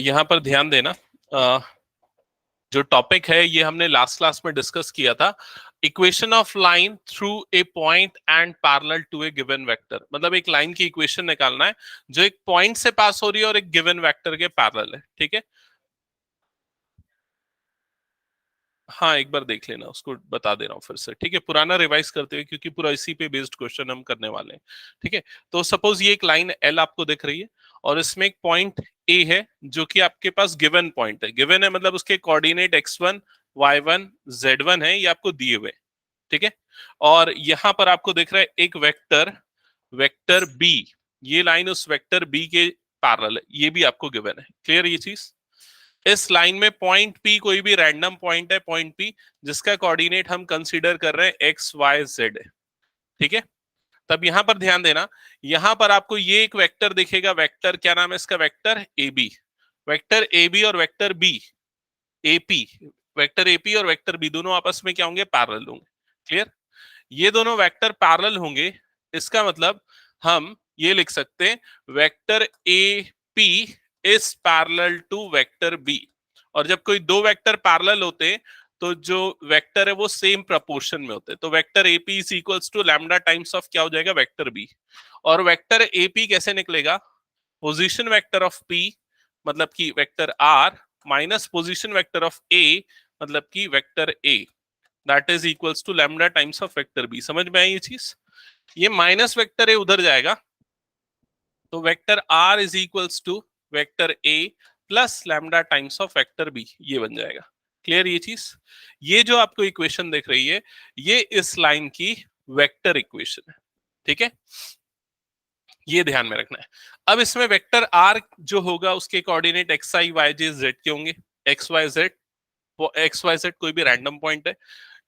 यहाँ पर ध्यान देना, जो टॉपिक है ये हमने लास्ट क्लास में डिस्कस किया था। Equation of line through a point and parallel to a given vector, मतलब एक लाइन की इक्वेशन निकालना है जो एक पॉइंट से पास हो रही है और एक गिवन वेक्टर के पैरेलल है। ठीक है, हाँ एक बार देख लेना, उसको बता दे रहा हूँ फिर से। ठीक है, पुराना रिवाइज करते हुए, क्योंकि पूरा इसी पे बेस्ड क्वेश्चन हम करने वाले हैं। ठीक है, तो सपोज ये एक लाइन एल आपको दिख रही है और इसमें एक पॉइंट ए है जो कि आपके पास गिवन पॉइंट है। गिवन है मतलब उसके कोऑर्डिनेट x1 y1 z1 है, ये आपको दिए हुए। ठीक है, और यहां पर आपको दिख रहा है एक वेक्टर, वेक्टर बी। ये लाइन उस वेक्टर बी के पैरेलल है, ये भी आपको गिवन है। क्लियर ये चीज? इस लाइन में पॉइंट पी कोई भी रैंडम पॉइंट है, पॉइंट पी जिसका कोऑर्डिनेट हम कंसीडर कर रहे हैं एक्स वाई जेड है। ठीक है, तब यहां पर ध्यान देना, यहां पर आपको ये एक वेक्टर दिखेगा। वेक्टर क्या नाम है इसका? वेक्टर ए बी। वेक्टर ए बी और vector B AP, vector AP और वेक्टर बी दोनों आपस में क्या होंगे? पैरेलल होंगे। क्लियर? ये दोनों वेक्टर पैरेलल होंगे, इसका मतलब हम ये लिख सकते हैं vector a p is parallel to vector B. और जब कोई दो वेक्टर पैरेलल होते हैं तो जो वेक्टर है वो सेम प्रपोर्शन में होते हैं। तो vector AP is equals to lambda times of क्या हो जाएगा? Vector B. और वेक्टर एपी कैसे निकलेगा? पोजीशन वेक्टर ऑफ पी मतलब कि vector R minus position vector of A मतलब कि vector A, that is equals to lambda times of vector B. समझ में आई ये चीज? ये माइनस वेक्टर ए उधर जाएगा तो vector are is equals to vector a plus lambda times of vector b, ये बन जाएगा। क्लियर ये चीज? ये जो आपको इक्वेशन दिख रही है ये इस लाइन की वेक्टर इक्वेशन है। ठीक है, ये ध्यान में रखना है। अब इसमें वेक्टर आर जो होगा उसके coordinate x i y j z k होंगे। X y z, x y z कोई भी रैंडम पॉइंट है।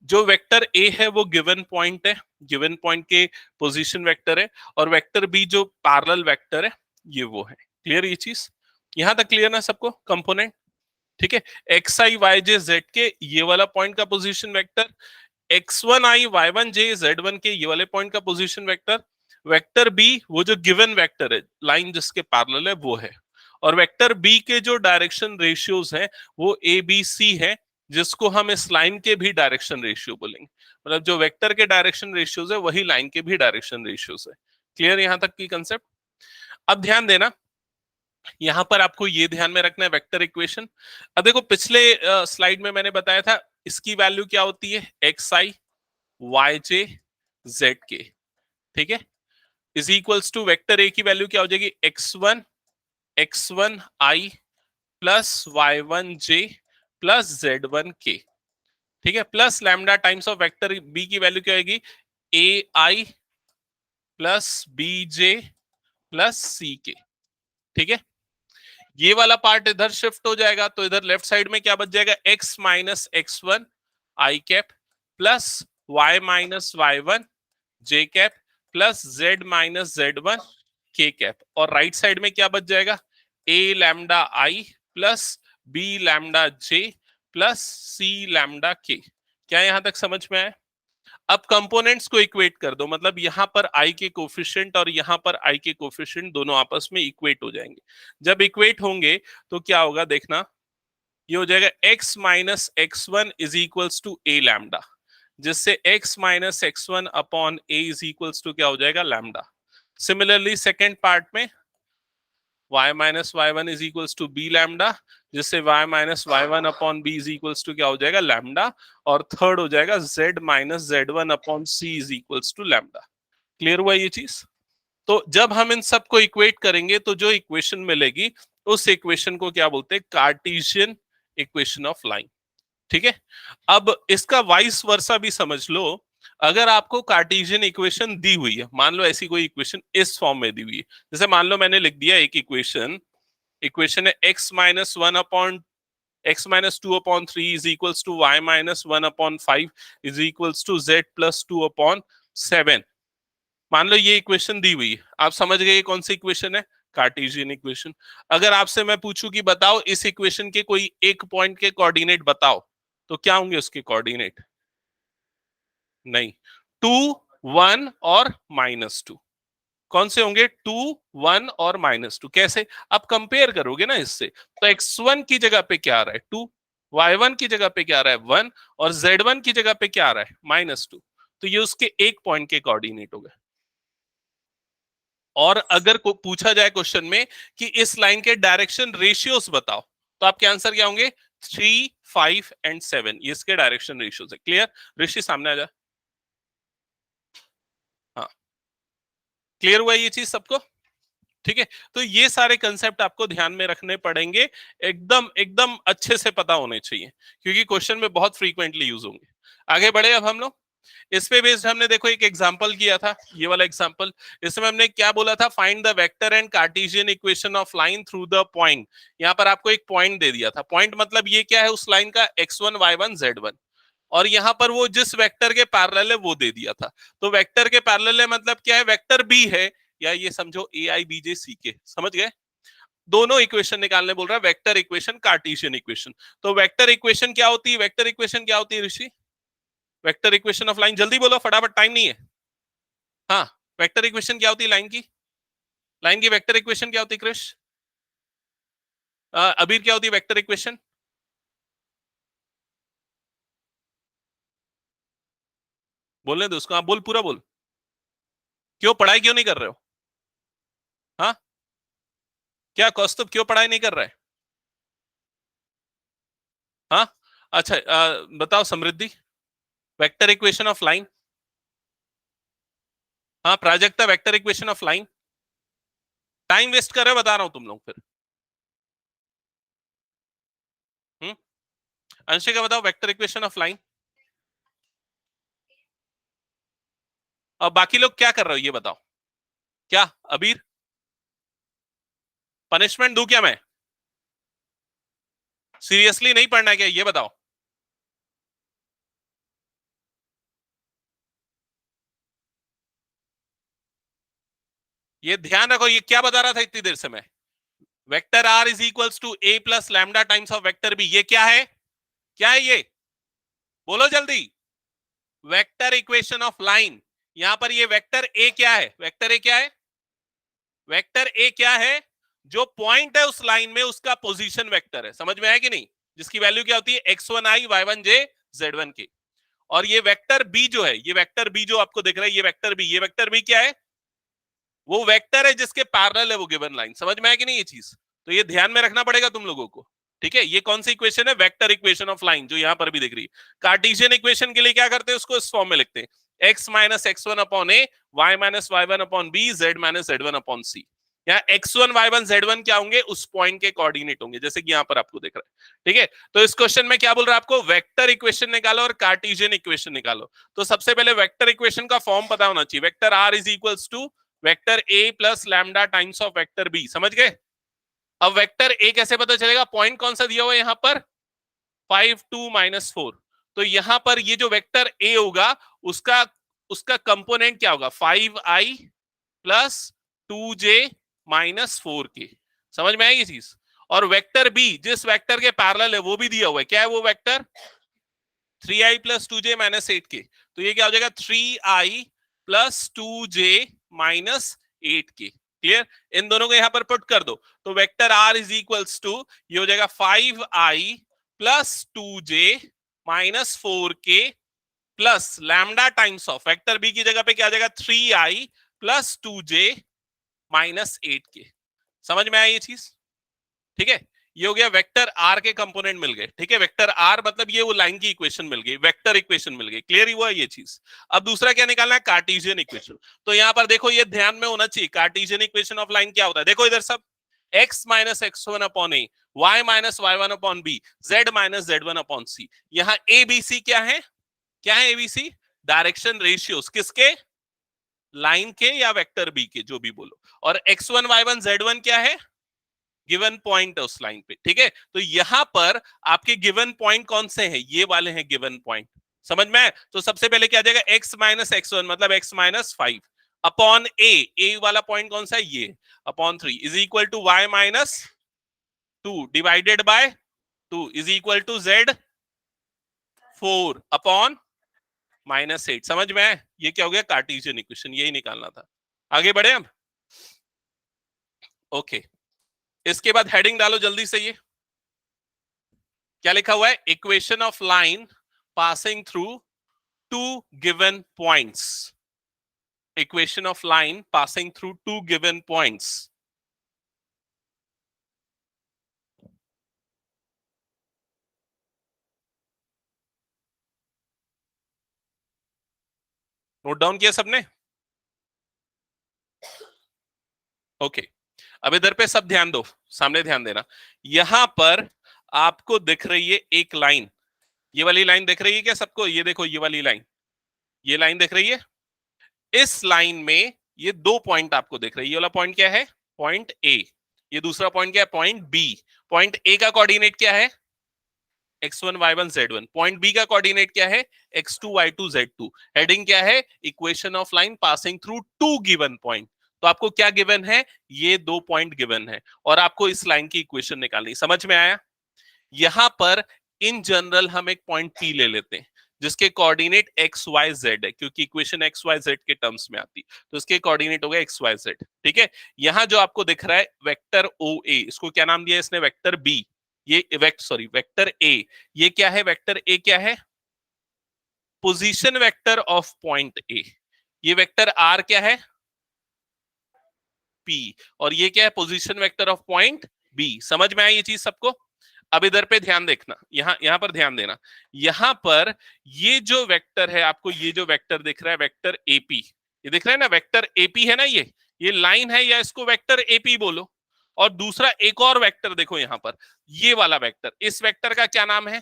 जो वेक्टर ए है वो गिवन पॉइंट है, गिवन पॉइंट के पोजीशन वेक्टर है। और वेक्टर बी जो पैरेलल वेक्टर है ये वो है। क्लियर ये चीज? यहां तक क्लियर ना सबको? कंपोनेंट ठीक है। X i y j z के ये वाला पॉइंट का position vector, x1 i y1 j z1 के ये वाले पॉइंट का पोजीशन वेक्टर, वेक्टर बी वो जो गिवन वेक्टर है लाइन जिसके पैरेलल है वो है। और वेक्टर बी के जो डायरेक्शन रेशियोज हैं वो ए बी सी है, जिसको हम इस लाइन के भी डायरेक्शन रेशियो बोलेंगे। मतलब जो वेक्टर के डायरेक्शन रेशियोज है वही लाइन के भी डायरेक्शन रेशियोज है। क्लियर यहां तक की कंसेप्ट? अब ध्यान देना, यहां पर आपको ये ध्यान में रखना है वेक्टर इक्वेशन। अब देखो पिछले स्लाइड में मैंने बताया था इसकी वैल्यू क्या होती है? X i y j z k. ठीक है, is equals to vector a की वैल्यू क्या हो जाएगी? X one i plus y one j plus z one k. ठीक है, plus lambda times of vector B की वैल्यू क्या होगी? A i plus b j plus c k. ठीक है, ये वाला पार्ट इधर शिफ्ट हो जाएगा तो इधर लेफ्ट साइड में क्या बच जाएगा? x माइनस एक्स वन आई cap plus y minus Y one जे cap plus z minus Z one के कैप। और राइट साइड में क्या बच जाएगा? a lambda I plus b lambda J plus c lambda K. क्या यहां तक समझ में आया? अब कंपोनेंट्स को इक्वेट कर दो, मतलब यहां पर आई के कोफिशिएंट और यहां पर आई के कोफिशिएंट दोनों आपस में इक्वेट हो जाएंगे। जब इक्वेट होंगे तो क्या होगा देखना, ये हो जाएगा x minus x one is equals to a lambda, जिससे x minus x one upon a is equals to क्या हो जाएगा? लैम्डा। सिमिलरली सेकेंड पार्ट में y minus Y one is equals to b lambda, जिससे y minus Y one upon b is equals to क्या हो जाएगा? Lambda. और third हो जाएगा z minus Z one upon c is equals to lambda. Clear हुआ ये चीज? तो जब हम इन सबको इक्वेट करेंगे तो जो इक्वेशन मिलेगी उस इक्वेशन को क्या बोलते हैं? Cartesian equation of line. ठीक है, अब इसका वाइस वर्सा भी समझ लो। अगर आपको कार्टेशियन इक्वेशन दी हुई है, मान लो ऐसी कोई इक्वेशन इस फॉर्म में दी हुई है, जैसे मान लो मैंने लिख दिया एक इक्वेशन, इक्वेशन है x minus one upon x minus two upon three is equals to y minus one upon five is equals to z plus two upon seven. मान लो ये इक्वेशन दी हुई है, आप समझ गए ये कौन सी इक्वेशन है? Cartesian equation. अगर आपसे मैं पूछूं कि बताओ इस इक्वेशन के कोई एक पॉइंट के कोऑर्डिनेट बताओ, तो क्या होंगे उसके कोऑर्डिनेट? नहीं, 2 1 और -2। कौन से होंगे? 2, 1 और -2। कैसे? आप कंपेयर करोगे ना इससे, तो x1 की जगह पे क्या आ रहा है? 2, y1 की जगह पे क्या आ रहा है? 1, और z1 की जगह पे क्या आ रहा है? -2। तो ये उसके एक पॉइंट के कोऑर्डिनेट हो गए। और अगर को पूछा जाए क्वेश्चन में कि इस लाइन के डायरेक्शन रेशियोज बताओ, तो आपके आंसर क्या होंगे? 3, 5 एंड 7। ये इसके डायरेक्शन रेशियोज है। क्लियर? ऋषि सामने आ जा। हाँ, क्लियर हुआ ये चीज सबको? ठीक है, तो ये सारे कंसेप्ट आपको ध्यान में रखने पड़ेंगे, एकदम एकदम अच्छे से पता होने चाहिए, क्योंकि क्वेश्चन में बहुत फ्रीक्वेंटली यूज होंगे। आगे बढ़े अब हम लोग। इस पे बेस्ड हमने देखो एक एग्जांपल किया था, ये वाला एग्जांपल। इसमें हमने क्या बोला था? Find the vector and Cartesian equation of line through the point. यहाँ पर आपको एक पॉइंट दे दिया था। पॉइंट मतलब ये क्या है? उस लाइन का x1, y1, z1। और यहाँ पर वो जिस वेक्टर के पैरेलल है वो दे दिया था। तो वेक्टर के पैरेलल है मतलब क्या है? वेक्टर बी है, या ये समझो ए आई बी जे सी के। समझ गए? दोनों इक्वेशन निकालने बोल रहा है, वेक्टर इक्वेशन, कार्टेशियन इक्वेशन। तो वेक्टर इक्वेशन क्या होती है? वेक्टर इक्वेशन क्या होती है ऋषि? वेक्टर इक्वेशन ऑफ लाइन, जल्दी बोलो फटाफट, टाइम नहीं है। हाँ, वेक्टर इक्वेशन क्या होती है लाइन की? लाइन की वेक्टर इक्वेशन क्या होती है कृष? अबीर क्या होती है वेक्टर इक्वेशन? बोलने दो उसको, आप बोल, पूरा बोल। क्यों पढ़ाई क्यों नहीं कर रहे हो? हाँ, क्या कौस्तुभ क्यों पढ़ाई नहीं कर रहा है? हाँ, अच्छा, बताओ Samriddhi, vector equation of line. हाँ, Prajakta, vector equation of line. Time waste कर रहे हो, बता रहा हूं तुम लोग फिर। हम्म, अंशिका बताओ वेक्टर इक्वेशन ऑफ लाइन। और बाकी लोग क्या कर रहे हो ये बताओ। क्या अबीर, पनिशमेंट दूं क्या मैं? सीरियसली नहीं पढ़ना है क्या ये बताओ? ये ध्यान रखो, ये क्या बता रहा था इतनी देर से मैं? Vector are is equals to a plus lambda times of vector b. ये क्या है? क्या है ये? बोलो जल्दी। Vector equation of line. यहां पर ये वेक्टर ए क्या है? वेक्टर ए क्या है? वेक्टर ए क्या है? जो पॉइंट है उस लाइन में उसका पोजीशन वेक्टर है। समझ में आया कि नहीं? जिसकी वैल्यू क्या होती है? x1i, y1j, z1k। और ये वेक्टर बी जो है, ये वेक्टर बी जो आपको दिख रहा है, ये वेक्टर बी, ये वेक्टर बी क्या है? वो वेक्टर है जिसके पैरेलल है वो गिवन लाइन। समझ में आया कि नहीं ये चीज? तो ये ध्यान में रखना पड़ेगा तुम लोगों को। ठीक है, ये कौन सी इक्वेशन है? वेक्टर इक्वेशन ऑफ लाइन, जो यहां पर भी दिख रही है। कार्टेशियन इक्वेशन के लिए क्या करते हैं? उसको इस फॉर्म में लिखते हैं, x minus x one upon A, Y minus Y one upon B, Z minus Z one upon C. यहाँ x1, y1, z1 क्या होंगे? उस पॉइंट के कोऑर्डिनेट होंगे, जैसे कि यहाँ पर आपको दिख रहा है। ठीक है, तो इस क्वेश्चन में क्या बोल रहा है आपको? वेक्टर इक्वेशन निकालो और कार्टेशियन इक्वेशन निकालो। तो सबसे पहले वेक्टर इक्वेशन का फॉर्म पता होना चाहिए। Vector are is equals to vector a plus lambda times of vector B. समझ गए? अब वेक्टर ए कैसे पता चलेगा? पॉइंट कौन सा दिया हुआ है यहाँ पर? 5, 2, -4। तो यहां पर ये जो वेक्टर ए होगा उसका उसका कंपोनेंट क्या होगा? 5i plus 2j -4k। समझ में आई ये चीज? और वेक्टर बी जिस वेक्टर के पैरेलल है वो भी दिया हुआ है। क्या है वो vector? 3i plus 2j -8k। तो ये क्या हो जाएगा? 3i plus 2j -8k। Clear? इन दोनों को यहां पर पुट कर दो, तो vector are is equals to, ये हो जाएगा 5i plus 2j -4k plus lambda times of vector B की जगह पे क्या आ जाएगा? 3i plus 2j -8k। समझ में आया ये चीज? ठीक है, ये हो गया वेक्टर आर के कंपोनेंट मिल गए। ठीक है, वेक्टर आर मतलब ये वो लाइन की इक्वेशन मिल गई, वेक्टर इक्वेशन मिल गई। क्लियर ही हुआ ये चीज? अब दूसरा क्या निकालना है? Cartesian equation. तो यहां पर देखो, ये ध्यान में होना चाहिए, कार्टेशियन इक्वेशन ऑफ लाइन क्या होता है? देखो इधर सब, x minus x one upon A, Y minus Y one upon B, Z minus Z one upon C. यहाँ ए बी सी क्या है? क्या है एबीसी? Direction ratios. किसके? लाइन के या वेक्टर बी के, जो भी बोलो। और x1, y1, z1 क्या है? गिवन पॉइंट है उस लाइन पे। ठीक है, तो यहां पर आपके गिवन पॉइंट कौन से हैं? ये वाले हैं गिवन पॉइंट। समझ में? तो सबसे पहले क्या आ जाएगा? x माइनस एक्स वन मतलब x माइनस 5 अपॉन ए वाला पॉइंट कौन सा है? ये upon 3 is equal to y minus 2 divided by 2 is equal to z 4 upon -8। समझ में? ये क्या हो गया? कार्टेशियन इक्वेशन, यही निकालना था। आगे बढ़े हम। ओके, इसके बाद हेडिंग डालो जल्दी से। ये क्या लिखा हुआ है? Equation of line passing through two given points. Equation of line passing through two given points. Note down किया सबने? ओके, अब इधर पे सब ध्यान दो, सामने ध्यान देना। यहां पर आपको दिख रही है एक लाइन, ये वाली लाइन दिख रही है क्या सबको? ये देखो, ये वाली लाइन, ये लाइन दिख रही है। इस लाइन में ये दो पॉइंट आपको दिख रही है। ये वाला पॉइंट क्या है? Point a. ये दूसरा पॉइंट क्या है? Point B. पॉइंट ए का कोऑर्डिनेट क्या है? x1 y1 z1। Point B का कोऑर्डिनेट क्या है? x2 y2 z2। हेडिंग क्या है? Equation of line passing through two given point. तो आपको क्या गिवन है? ये दो पॉइंट गिवन है और आपको इस लाइन की इक्वेशन निकालनी। समझ में आया? यहां पर इन जनरल हम एक पॉइंट पी ले लेते हैं जिसके कोऑर्डिनेट एक्स वाई जेड है, क्योंकि इक्वेशन एक्स वाई जेड के टर्म्स में आती, तो इसके कोऑर्डिनेट हो गया एक्स वाई जेड। ठीक है, यहां जो आपको दिख रहा है वेक्टर ओ ए, इसको क्या नाम दिया इसने? Vector b. ये वेक्टर ए, ये क्या है? वेक्टर ए क्या है? Position vector of point a. ये वेक्टर आर क्या है? पी। और ये क्या है? Position vector of point b. समझ में आई ये चीज सबको? अब इधर पे ध्यान देखना, यहां यहां पर ध्यान देना। यहां पर ये जो वेक्टर है, आपको ये जो वेक्टर दिख रहा है वेक्टर एपी, ये दिख रहा है ना वेक्टर एपी है ना, ये लाइन है, या इसको वेक्टर एपी बोलो। और दूसरा एक और वेक्टर देखो यहां पर, ये वाला वेक्टर, इस वेक्टर का क्या नाम है?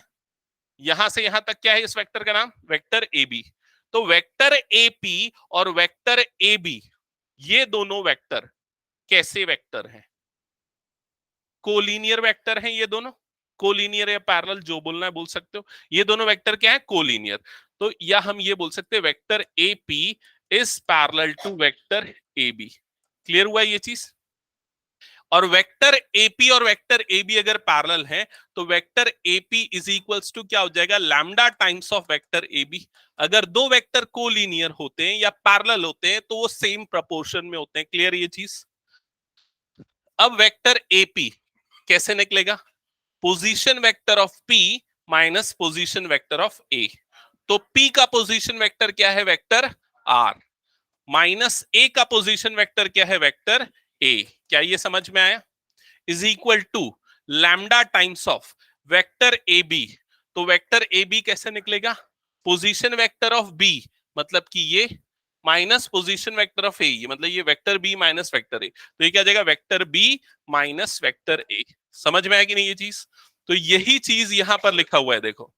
यहां से यहां तक क्या है इस वेक्टर का नाम? वेक्टर ए बी। तो वेक्टर ए पी और वेक्टर ए बी, ये दोनों वेक्टर कैसे वेक्टर हैं? कोलीनियर वेक्टर हैं ये दोनों। कोलीनियर या पैरेलल जो बोलना है बोल सकते हो। ये दोनों वेक्टर क्या है? कोलीनियर। तो या हम ये बोल सकते हैं vector a p is parallel to vector A b. Clear हुआ ये चीज? और वेक्टर एपी और वेक्टर ए बी अगर पैरेलल है तो vector AP is equals to क्या हो जाएगा? Lambda times of vector A b. अगर दो वेक्टर कोलिनियर होते हैं या पैरेलल होते हैं तो वो सेम प्रपोर्शन में होते हैं। क्लियर ये चीज? अब वेक्टर एपी कैसे निकलेगा? Position vector of P minus position vector of A. तो पी का पोजीशन वेक्टर क्या है? Vector R. माइनस ए का पोजीशन वेक्टर क्या है? Vector a. क्या ये समझ में आया? Is equal to lambda times of vector A b. तो वेक्टर ए बी कैसे निकलेगा? पोजीशन वेक्टर ऑफ बी, मतलब कि ये minus position vector of a, ये मतलब ये vector b minus vector a. तो ये क्या जाएगा? Vector b minus vector a. समझ में आया कि नहीं ये चीज? तो यही चीज यहां पर लिखा हुआ है, देखो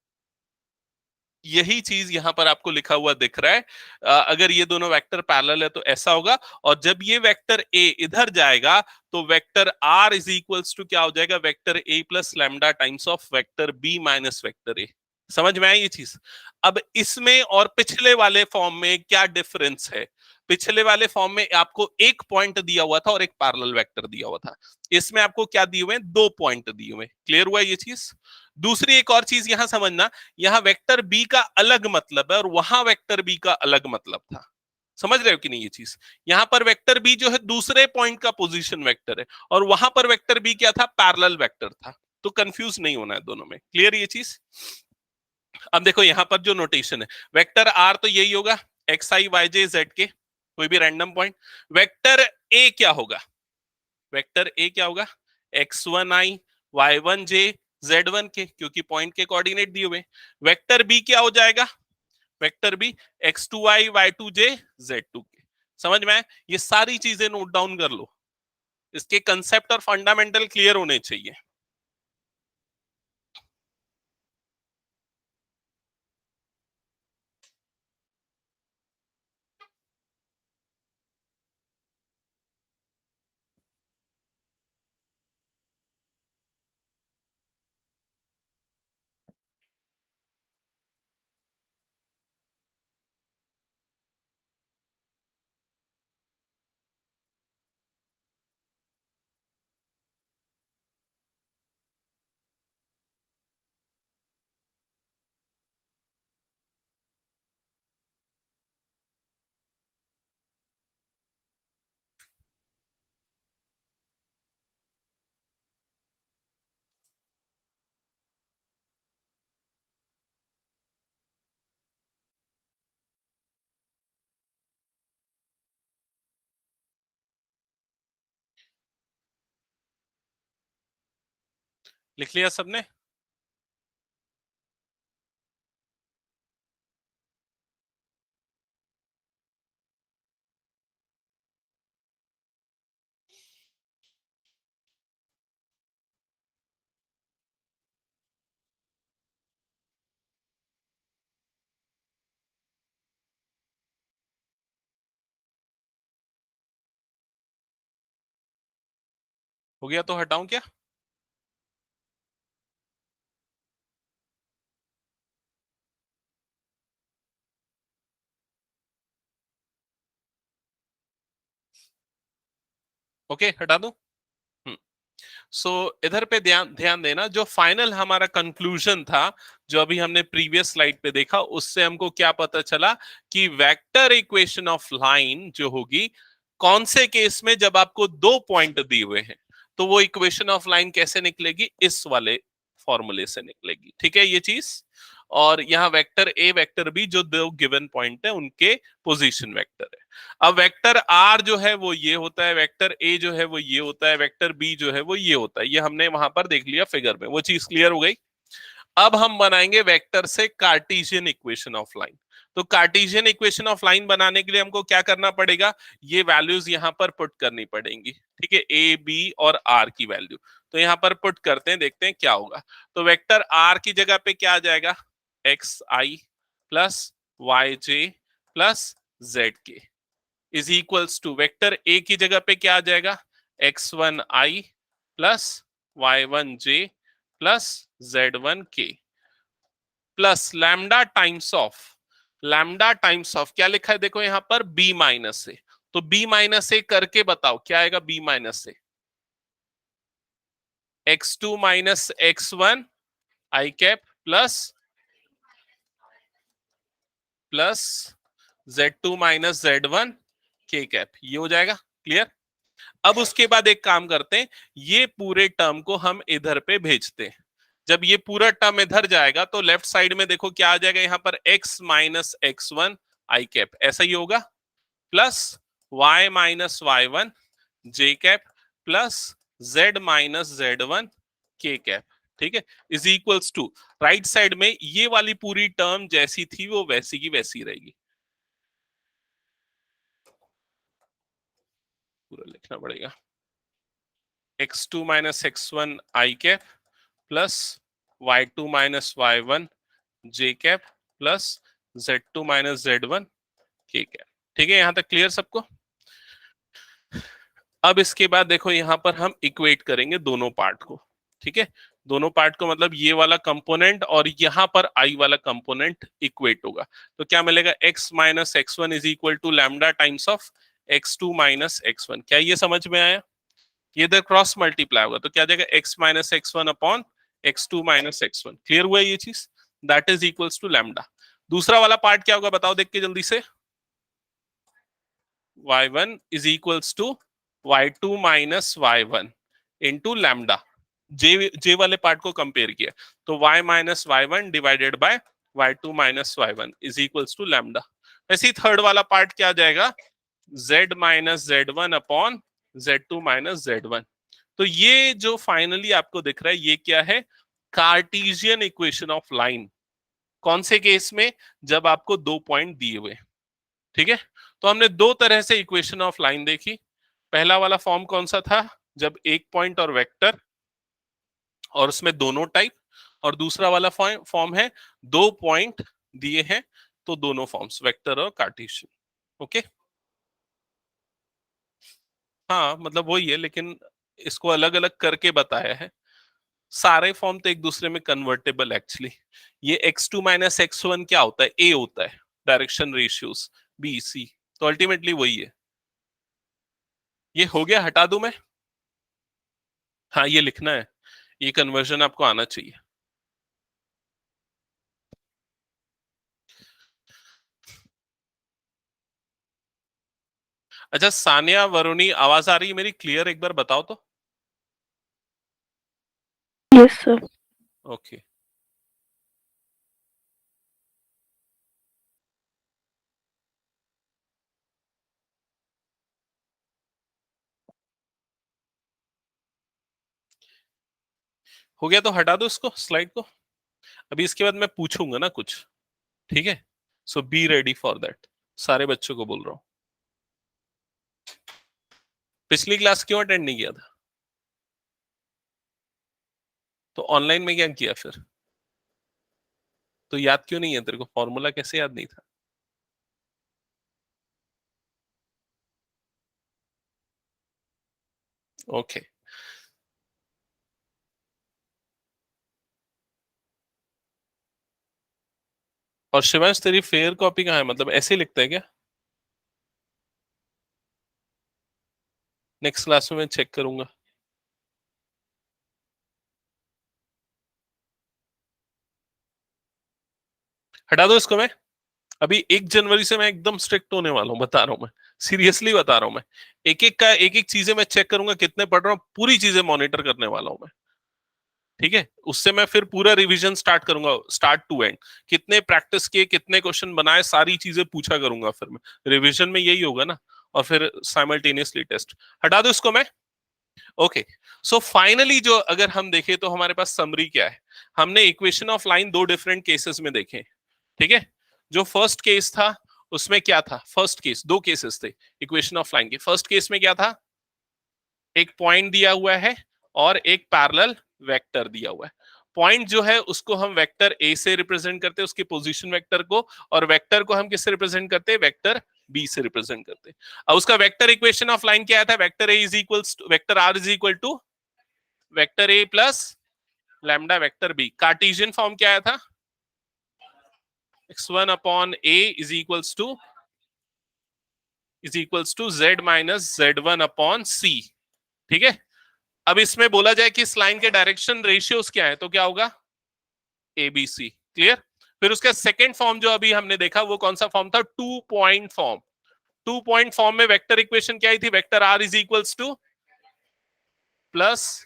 यही चीज यहां पर आपको लिखा हुआ दिख रहा है। अगर ये दोनों वेक्टर पैरेलल है तो ऐसा होगा, और जब ये वेक्टर ए इधर जाएगा तो vector are is equals to क्या हो जाएगा? Vector a plus lambda times of vector b minus vector a. समझ में आई ये चीज? अब इसमें और पिछले वाले फॉर्म में क्या डिफरेंस है? पिछले वाले फॉर्म में आपको एक पॉइंट दिया हुआ था और एक पैरेलल वेक्टर दिया हुआ था। इसमें आपको क्या दिए हुए हैं? दो पॉइंट दिए हुए। क्लियर हुआ ये चीज? दूसरी एक और चीज यहां समझना, यहां वेक्टर बी का अलग मतलब है और वहां वेक्टर बी का अलग मतलब था। समझ रहे हो कि नहीं ये चीज? यहां पर वेक्टर बी जो है दूसरे पॉइंट का पोजीशन वेक्टर है, और वहां पर वेक्टर बी क्या था? पैरेलल वेक्टर था। तो कंफ्यूज नहीं होना है दोनों में। क्लियर ये चीज? अब देखो यहां पर जो नोटेशन है, वेक्टर आर तो यही होगा, x i y j z के कोई भी रैंडम पॉइंट। वेक्टर ए क्या होगा? वेक्टर ए क्या होगा? एक्स वन आई वाई वन जे जेड वन के, क्योंकि पॉइंट के कोऑर्डिनेट दिए हुए। वेक्टर बी क्या हो जाएगा? Vector b x two i y two j z two k. समझ में आए? ये सारी चीजें नोट डाउन कर लो, इसके कंसेप्ट और फंडामेंटल क्लियर होने चाहिए। लिख लिया सबने? हो गया तो हटाऊं क्या? ओके, हटा दूं? हम्म। सो इधर पे ध्यान ध्यान देना, जो फाइनल हमारा कंक्लूजन था, जो अभी हमने प्रीवियस स्लाइड पे देखा, उससे हमको क्या पता चला कि वेक्टर इक्वेशन ऑफ लाइन जो होगी, कौन से केस में, जब आपको दो पॉइंट दिए हुए हैं, तो वो इक्वेशन ऑफ लाइन कैसे निकलेगी, इस वाले फॉर्मूले से निकलेगी। ठीक है ये चीज। और यहाँ वेक्टर ए वेक्टर बी जो दो गिवन पॉइंट है उनके पोजीशन वेक्टर है। अब वेक्टर आर जो है वो ये होता है, वेक्टर ए जो है वो ये होता है, वेक्टर बी जो है वो ये होता है। ये हमने वहां पर देख लिया फिगर में, वो चीज क्लियर हो गई। अब हम बनाएंगे वेक्टर से कार्टेशियन इक्वेशन ऑफ लाइन। तो कार्टेशियन इक्वेशन ऑफ लाइन बनाने के लिए हमको क्या करना पड़ेगा, ये वैल्यूज यहां पर पुट करनी पड़ेंगी। ठीक है, ए बी और आर की वैल्यू तो यहां पर पुट करते हैं, देखते हैं क्या होगा। तो वेक्टर आर की जगह पे क्या आ जाएगा, x i plus y j plus z k is equals to, vector a की जगह पे क्या आ जाएगा, x one i plus y one j plus z one k plus lambda times of, lambda times of क्या लिखा है देखो यहां पर, बी माइनस ए। तो बी माइनस ए करके बताओ क्या आएगा, b minus a, x two minus x one I cap plus plus z two minus Z one के कैप, ये हो जाएगा क्लियर। अब उसके बाद एक काम करते हैं, ये पूरे टर्म को हम इधर पे भेजते हैं। जब ये पूरा टर्म इधर जाएगा तो लेफ्ट साइड में देखो क्या आ जाएगा, यहां पर x माइनस एक्स वन आई कैप, ऐसा ही होगा, plus y minus Y one जे cap plus z minus Z one के कैप। ठीक है, is equals to, right side में ये वाली पूरी टर्म जैसी थी वो वैसी की वैसी रहेगी। पूरा लिखना पड़ेगा, x two minus x one आई cap plus y two minus Y one जे cap plus z two minus Z one के कैप। ठीक है, यहां तक क्लियर सबको? अब इसके बाद देखो यहां पर हम इक्वेट करेंगे दोनों पार्ट को। ठीक है, दोनों पार्ट को मतलब ये वाला कंपोनेंट और यहां पर आई वाला कंपोनेंट इक्वेट होगा। तो क्या मिलेगा, x minus x one is equal to lambda times of x two minus x one. क्या ये समझ में आया? ये इधर क्रॉस मल्टीप्लाई होगा तो क्या जाएगा, x minus x one upon x two minus x one. Clear हुआ ये चीज, that is equals to lambda. दूसरा वाला पार्ट क्या होगा बताओ देख के जल्दी से, y1 is equals to y2 minus y1 into lambda। जे वाले पार्ट को कंपेयर किया तो y minus Y one divided by y2 minus Y one is equals to lambda. वैसे ही थर्ड वाला पार्ट क्या आ जाएगा, z minus Z one upon z two minus Z one. तो ये जो फाइनली आपको दिख रहा है ये क्या है, कार्टेशियन इक्वेशन ऑफ लाइन। कौन से केस में, जब आपको दो पॉइंट दिए हुए। ठीक है, तो हमने दो तरह से इक्वेशन ऑफ लाइन देखी। पहला वाला फॉर्म कौन सा था, जब एक पॉइंट और वेक्टर और उसमें दोनों टाइप, और दूसरा वाला फॉर्म है दो पॉइंट दिए हैं तो दोनों फॉर्म्स, वेक्टर और कार्टेशियन। ओके, हाँ मतलब वही है लेकिन इसको अलग अलग करके बताया है। सारे फॉर्म तो एक दूसरे में कन्वर्टेबल एक्चुअली। ये x two minus x one क्या होता है, ए होता है, डायरेक्शन रेशियोज बी सी, तो अल्टीमेटली वही है। ये हो गया, हटा दूं मैं? हाँ ये लिखना है, ये कन्वर्जन आपको आना चाहिए। अच्छा सानिया वरुणी, आवाज आ रही है मेरी क्लियर, एक बार बताओ तो। Yes sir. ओके, हो गया तो हटा दो इसको, स्लाइड को। अभी इसके बाद मैं पूछूंगा ना कुछ, ठीक है? सो बी रेडी फॉर दैट। सारे बच्चों को बोल रहा हूँ। पिछली क्लास क्यों अटेंड नहीं किया था? तो ऑनलाइन में क्या किया फिर? तो याद क्यों नहीं है तेरे को? फॉर्मूला कैसे याद नहीं था? ओके। और शिवांश तेरी फेयर कॉपी कहाँ है? मतलब ऐसे ही लिखता है क्या? नेक्स्ट क्लास में मैं चेक करूंगा। हटा दो इसको। मैं अभी 1 जनवरी से मैं एकदम स्ट्रिक्ट होने वाला हूँ, बता रहा हूँ मैं। सीरियसली बता रहा हूँ मैं। एक एक चीजें मैं चेक करूंगा, कितने पढ़ रहा हूँ, पूरी चीजें मॉनिटर करने वाला हूँ मैं। ठीक है? उससे मैं फिर पूरा रिवीजन स्टार्ट करूंगा, स्टार्ट टू एंड। कितने प्रैक्टिस किए, कितने क्वेश्चन बनाए, सारी चीजें पूछा करूंगा फिर मैं। रिवीजन में यही होगा ना। और फिर साइमल्टेनियसली टेस्ट। हटा दो इसको मैं। ओके। सो फाइनली जो अगर हम देखें तो हमारे पास समरी क्या है? हमने इक्वेशन ऑफ लाइन दो डिफरेंट केसेस में देखे। ठीक है? जो फर्स्ट केस था उसमें क्या था? फर्स्ट केस, दो केसेस थे इक्वेशन ऑफ लाइन के। फर्स्ट केस में क्या था? एक पॉइंट दिया हुआ है और एक पैरेलल वेक्टर दिया हुआ है। पॉइंट जो है उसको हम वेक्टर ए से रिप्रेजेंट करते हैं, उसके पोजीशन वेक्टर को। और वेक्टर को हम किससे रिप्रेजेंट करते हैं? वेक्टर बी से रिप्रेजेंट करते हैं। अब उसका वेक्टर इक्वेशन ऑफ लाइन क्या था? Vector a is equal vector are is equal to vector a plus lambda vector b. Cartesian form क्या आया था? x1 upon a is equals to z minus z1 upon c। ठीक है? अब इसमें बोला जाए कि इस लाइन के डायरेक्शन रेशियोज क्या है, तो क्या होगा? A B c. क्लियर? फिर उसका सेकेंड फॉर्म जो अभी हमने देखा वो कौन सा फॉर्म था? 2 पॉइंट फॉर्म। 2 पॉइंट फॉर्म में वेक्टर इक्वेशन क्या आई थी? Vector are is equals to plus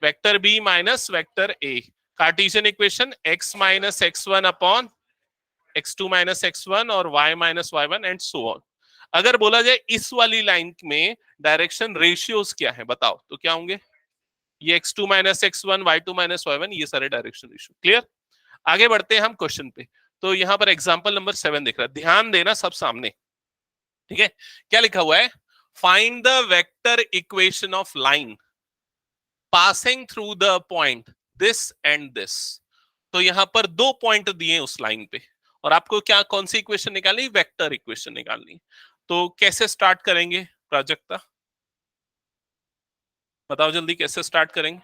vector b minus vector a. Cartesian equation x minus x1 upon x2 minus x1 और y minus y1 and so on. अगर बोला जाए इस वाली लाइन में डायरेक्शन रेशियोज क्या है बताओ, तो क्या होंगे? ये x2 minus x1, y2 minus y1, ये सारे डायरेक्शन रेशियो। क्लियर? आगे बढ़ते हैं हम क्वेश्चन पे। तो यहां पर एग्जांपल नंबर 7 दिख रहा है, ध्यान देना सब सामने। ठीक है? क्या लिखा हुआ है? Find the vector equation of line passing through the point this and this. तो यहां पर दो पॉइंट दिए उस लाइन पे, और आपको क्या, कौन सी इक्वेशन निकालनी? वेक्टर इक्वेशन निकालनी। तो कैसे स्टार्ट करेंगे प्राजक्ता? बताओ जल्दी, कैसे स्टार्ट करेंगे?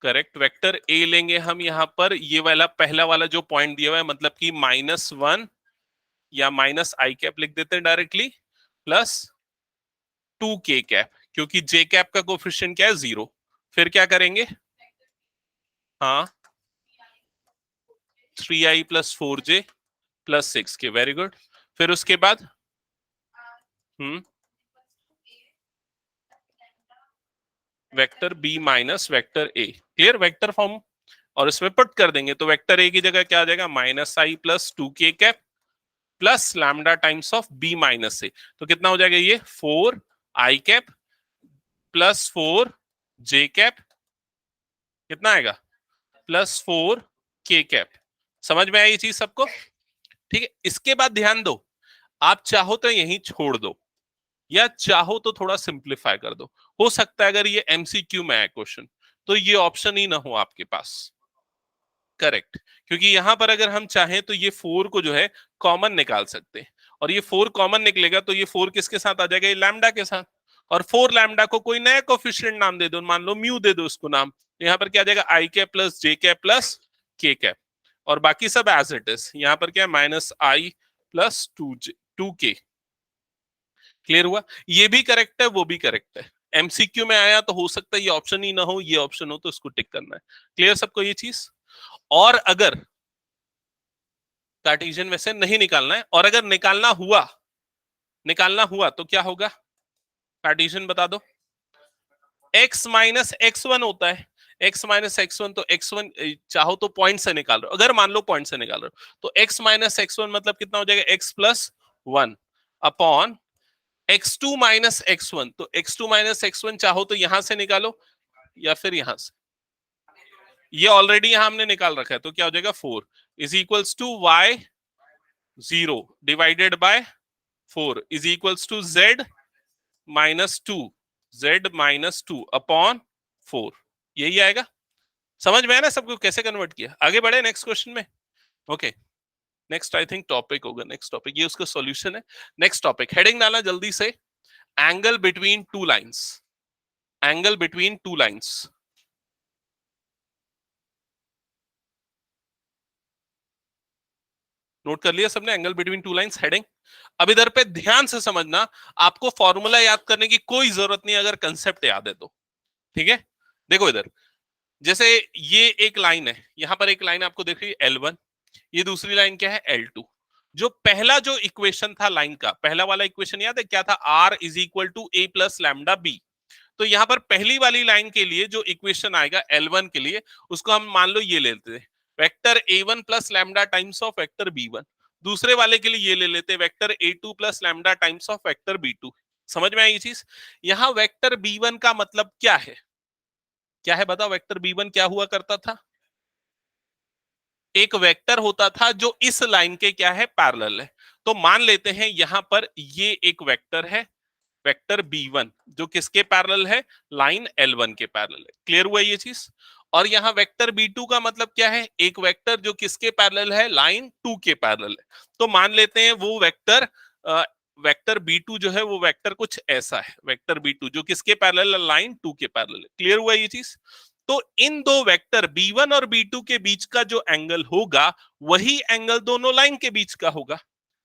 करेक्ट, वेक्टर ए लेंगे हम यहां पर। ये वाला पहला वाला जो पॉइंट दिया हुआ है, मतलब कि -1 या माइनस आई कैप लिख देते हैं डायरेक्टली, प्लस 2k कैप, क्योंकि जे कैप का कोफिशिएंट क्या है? 0। फिर क्या करेंगे? हाँ, 3i plus 4j plus 6k। Very good. फिर उसके बाद vector b minus vector a. Clear? Vector form. और इसमें पुट कर देंगे तो वेक्टर ए की जगह क्या आ जाएगा? -i plus 2k cap plus lambda times of B minus A. तो कितना हो जाएगा ये? 4i cap plus 4j cap. कितना आएगा? Plus 4k cap. समझ में आई ये चीज सबको? ठीक है? इसके बाद ध्यान दो, आप चाहो तो यहीं छोड़ दो, या चाहो तो थोड़ा सिंप्लीफाई कर दो। हो सकता है अगर ये एमसीक्यू में है क्वेश्चन, तो ये ऑप्शन ही ना हो आपके पास। करेक्ट। क्योंकि यहां पर अगर हम चाहें तो ये 4 को जो है कॉमन निकाल सकते हैं, और ये 4 कॉमन निकलेगा तो ये 4 किसके साथ आ जाएगा? ये लैम्डा के साथ। और 4 लैम्डा को कोई नया कोफिशिएंट नाम दे दो, मान लो म्यू दे दो उसको नाम। तो यहाँ पर क्या आ जाएगा? आई कैप प्लस जे कैप प्लस के कैप। और बाकी सब एज इट इज। यहाँ पर क्या है? -i plus 2k। क्लियर हुआ? ये भी करेक्ट है, वो भी करेक्ट है। एमसीक्यू में आया तो हो सकता है ये ऑप्शन ही ना हो, ये ऑप्शन हो, तो इसको टिक करना है। क्लियर सबको ये चीज? और अगर कार्टेशियन वैसे नहीं निकालना है, और अगर निकालना हुआ तो क्या होगा? कार्टेशियन बता दो। x माइनस x1 होता है। x माइनस x1, तो x1 चाहो तो पॉइंट से निकाल रहे हो, अगर मान लो पॉइंट से निकाल रहे हो, तो x माइनस x1 मतलब कितना हो जाएगा? x plus 1 upon x2 minus x1, तो x2 माइनस x1 चाहो तो यहां से निकालो या फिर यहां से, ये ऑलरेडी यहां हमने निकाल रखा है, तो क्या हो जाएगा 4 is equals to y0 divided by 4 is equals to z-2, z-2 upon 4, यही आएगा। समझ में आया ना सबको कैसे कन्वर्ट किया? आगे बढ़े नेक्स्ट क्वेश्चन में। Okay, next I think topic होगा, नेक्स्ट टॉपिक ये उसका सॉल्यूशन है। नेक्स्ट टॉपिक हेडिंग डाला जल्दी से, angle between two lines, angle between two lines. Note कर लिया सबने angle between two lines heading? अब इधर पे ध्यान से समझना, आपको फॉर्मूला याद करने की कोई जरूरत नहीं अगर कंसेप्ट याद है तो, ठीक है। देखो इधर जैसे ये एक लाइन है, यहां पर एक लाइन आपको दिख रही है L1, ये दूसरी लाइन क्या है L2। जो पहला जो इक्वेशन था लाइन का, पहला वाला इक्वेशन याद है क्या था? R is equal to a plus lambda b. तो यहां पर पहली वाली लाइन के लिए जो इक्वेशन आएगा L1 के लिए, उसको हम मान लो ये ले लेते हैं, vector A1 plus lambda times of vector B1। दूसरे वाले के लिए ये ले लेते हैं, vector A2 plus lambda times of vector B2। समझ में आई ये चीज? यहां वेक्टर B1 का मतलब क्या है? क्या है बताओ? वेक्टर B1 क्या हुआ करता था? एक वेक्टर होता था जो इस लाइन के क्या है? पैरेलल है। तो मान लेते हैं यहां पर ये एक वेक्टर है, वेक्टर B1 जो किसके पैरेलल है? लाइन L1 के पैरेलल है। क्लियर हुआ ये चीज? और यहां वेक्टर B2 का मतलब क्या है? एक वेक्टर जो किसके पैरेलल है? लाइन 2 के पैरेलल है। तो मान लेते हैं वो वेक्टर वेक्टर B2 जो है वो वेक्टर कुछ ऐसा है, वेक्टर B2 जो किसके पैरेलल है? लाइन 2 के पैरेलल है। क्लियर हुआ ये चीज? तो इन दो वेक्टर B1 और B2 के बीच का जो एंगल होगा, वही एंगल दोनों लाइन के बीच का होगा।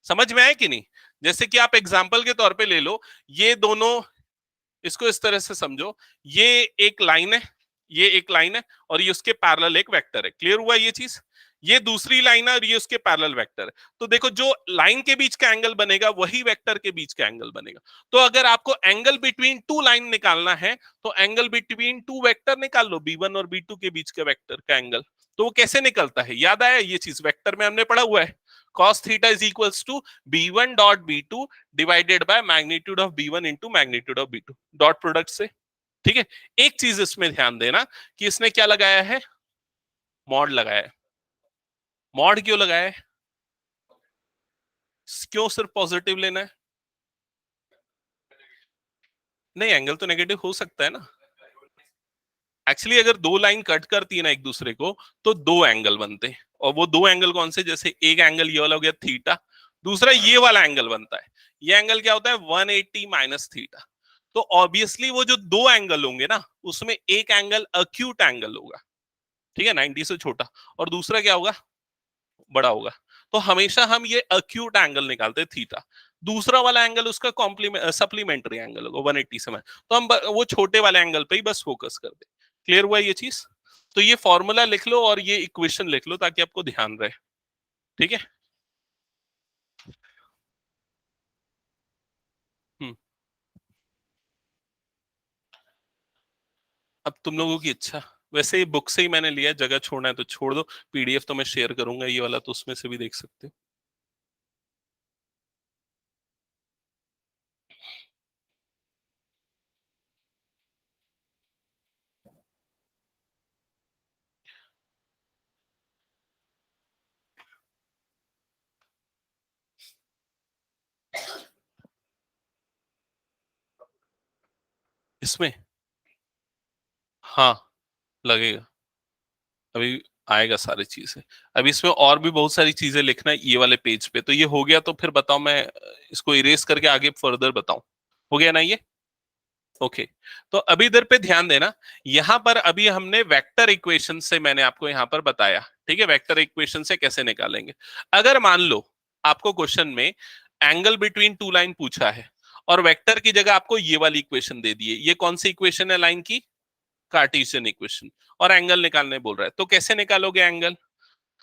समझ में आया कि नहीं? जैसे कि आप एग्जाम्पल के तौर पे ले लो, ये दोनों, इसको इस तरह से समझो, ये एक लाइन है, ये एक लाइन है और ये उसके पैरेलल एक वेक्टर है। क्लियर हुआ ये चीज? ये दूसरी लाइन है और ये उसके पैरेलल वेक्टर है। तो देखो जो लाइन के बीच का एंगल बनेगा वही वेक्टर के बीच का एंगल बनेगा। तो अगर आपको एंगल बिटवीन टू लाइन निकालना है तो एंगल बिटवीन टू वेक्टर निकाल लो, B1 और B2 के बीच के वेक्टर का एंगल। तो वो कैसे निकलता है? याद आया ये चीज? वेक्टर में हमने पढ़ा हुआ है, cos theta is equals to B1 dot B2 divided by magnitude of B1 into magnitude of B2, dot product से। ठीक है, एक चीज इसमें ध्यान देना कि इसने क्या लगाया है? मॉड लगाया है। मॉड क्यों लगाया है? क्यों सिर्फ पॉजिटिव लेना है? नहीं, एंगल तो नेगेटिव हो सकता है ना। एक्चुअली अगर दो लाइन कट करती है ना एक दूसरे को, तो दो एंगल बनते हैं। और वो दो एंगल कौन से? जैसे एक एंगल ये वाला हो गया थीटा, दूसरा ये वाला एंगल बनता है। ये एंगल क्या होता है? 180 माइनस थीटा। तो ऑब्वियसली वो जो दो एंगल होंगे ना, उसमें एक एंगल अक्यूट एंगल होगा, ठीक है, 90 से छोटा, और दूसरा क्या होगा? बड़ा होगा। तो हमेशा हम ये अक्यूट एंगल निकालते हैं थीटा, दूसरा वाला एंगल उसका कॉम्प्लीमेंट सप्लीमेंट्री एंगल होगा 180 से। तो हम वो छोटे वाले एंगल पे ही बस फोकस करते। क्लियर हुआ ये चीज? तो ये फॉर्मूला लिख लो और ये इक्वेशन लिख लो ताकि आपको ध्यान रहे। ठीक है। हम्म। अब तुम लोगों की इच्छा, वैसे ही बुक से ही मैंने लिया, जगह छोड़ना है तो छोड़ दो, पीडीएफ तो मैं शेयर करूंगा ये वाला, तो उसमें से भी देख सकते हो। इसमें हाँ लगेगा, अभी आएगा सारी चीजें। अभी इसमें और भी बहुत सारी चीजें लिखना है ये वाले पेज पे। तो ये हो गया तो फिर बताओ, मैं इसको इरेज करके आगे फर्दर बताऊं? हो गया ना ये? ओके। तो अभी इधर पे ध्यान देना, यहां पर अभी हमने वेक्टर इक्वेशन से मैंने आपको यहां पर बताया, ठीक है, वेक्टर इक्वेशन से कैसे निकालेंगे। अगर मान लो आपको क्वेश्चन में एंगल बिटवीन टू लाइन पूछा है और वेक्टर की जगह आपको ये वाली इक्वेशन दे दी है, ये कौन सी इक्वेशन है? लाइन की कार्टेशियन इक्वेशन। और एंगल निकालने बोल रहा है, तो कैसे निकालोगे एंगल?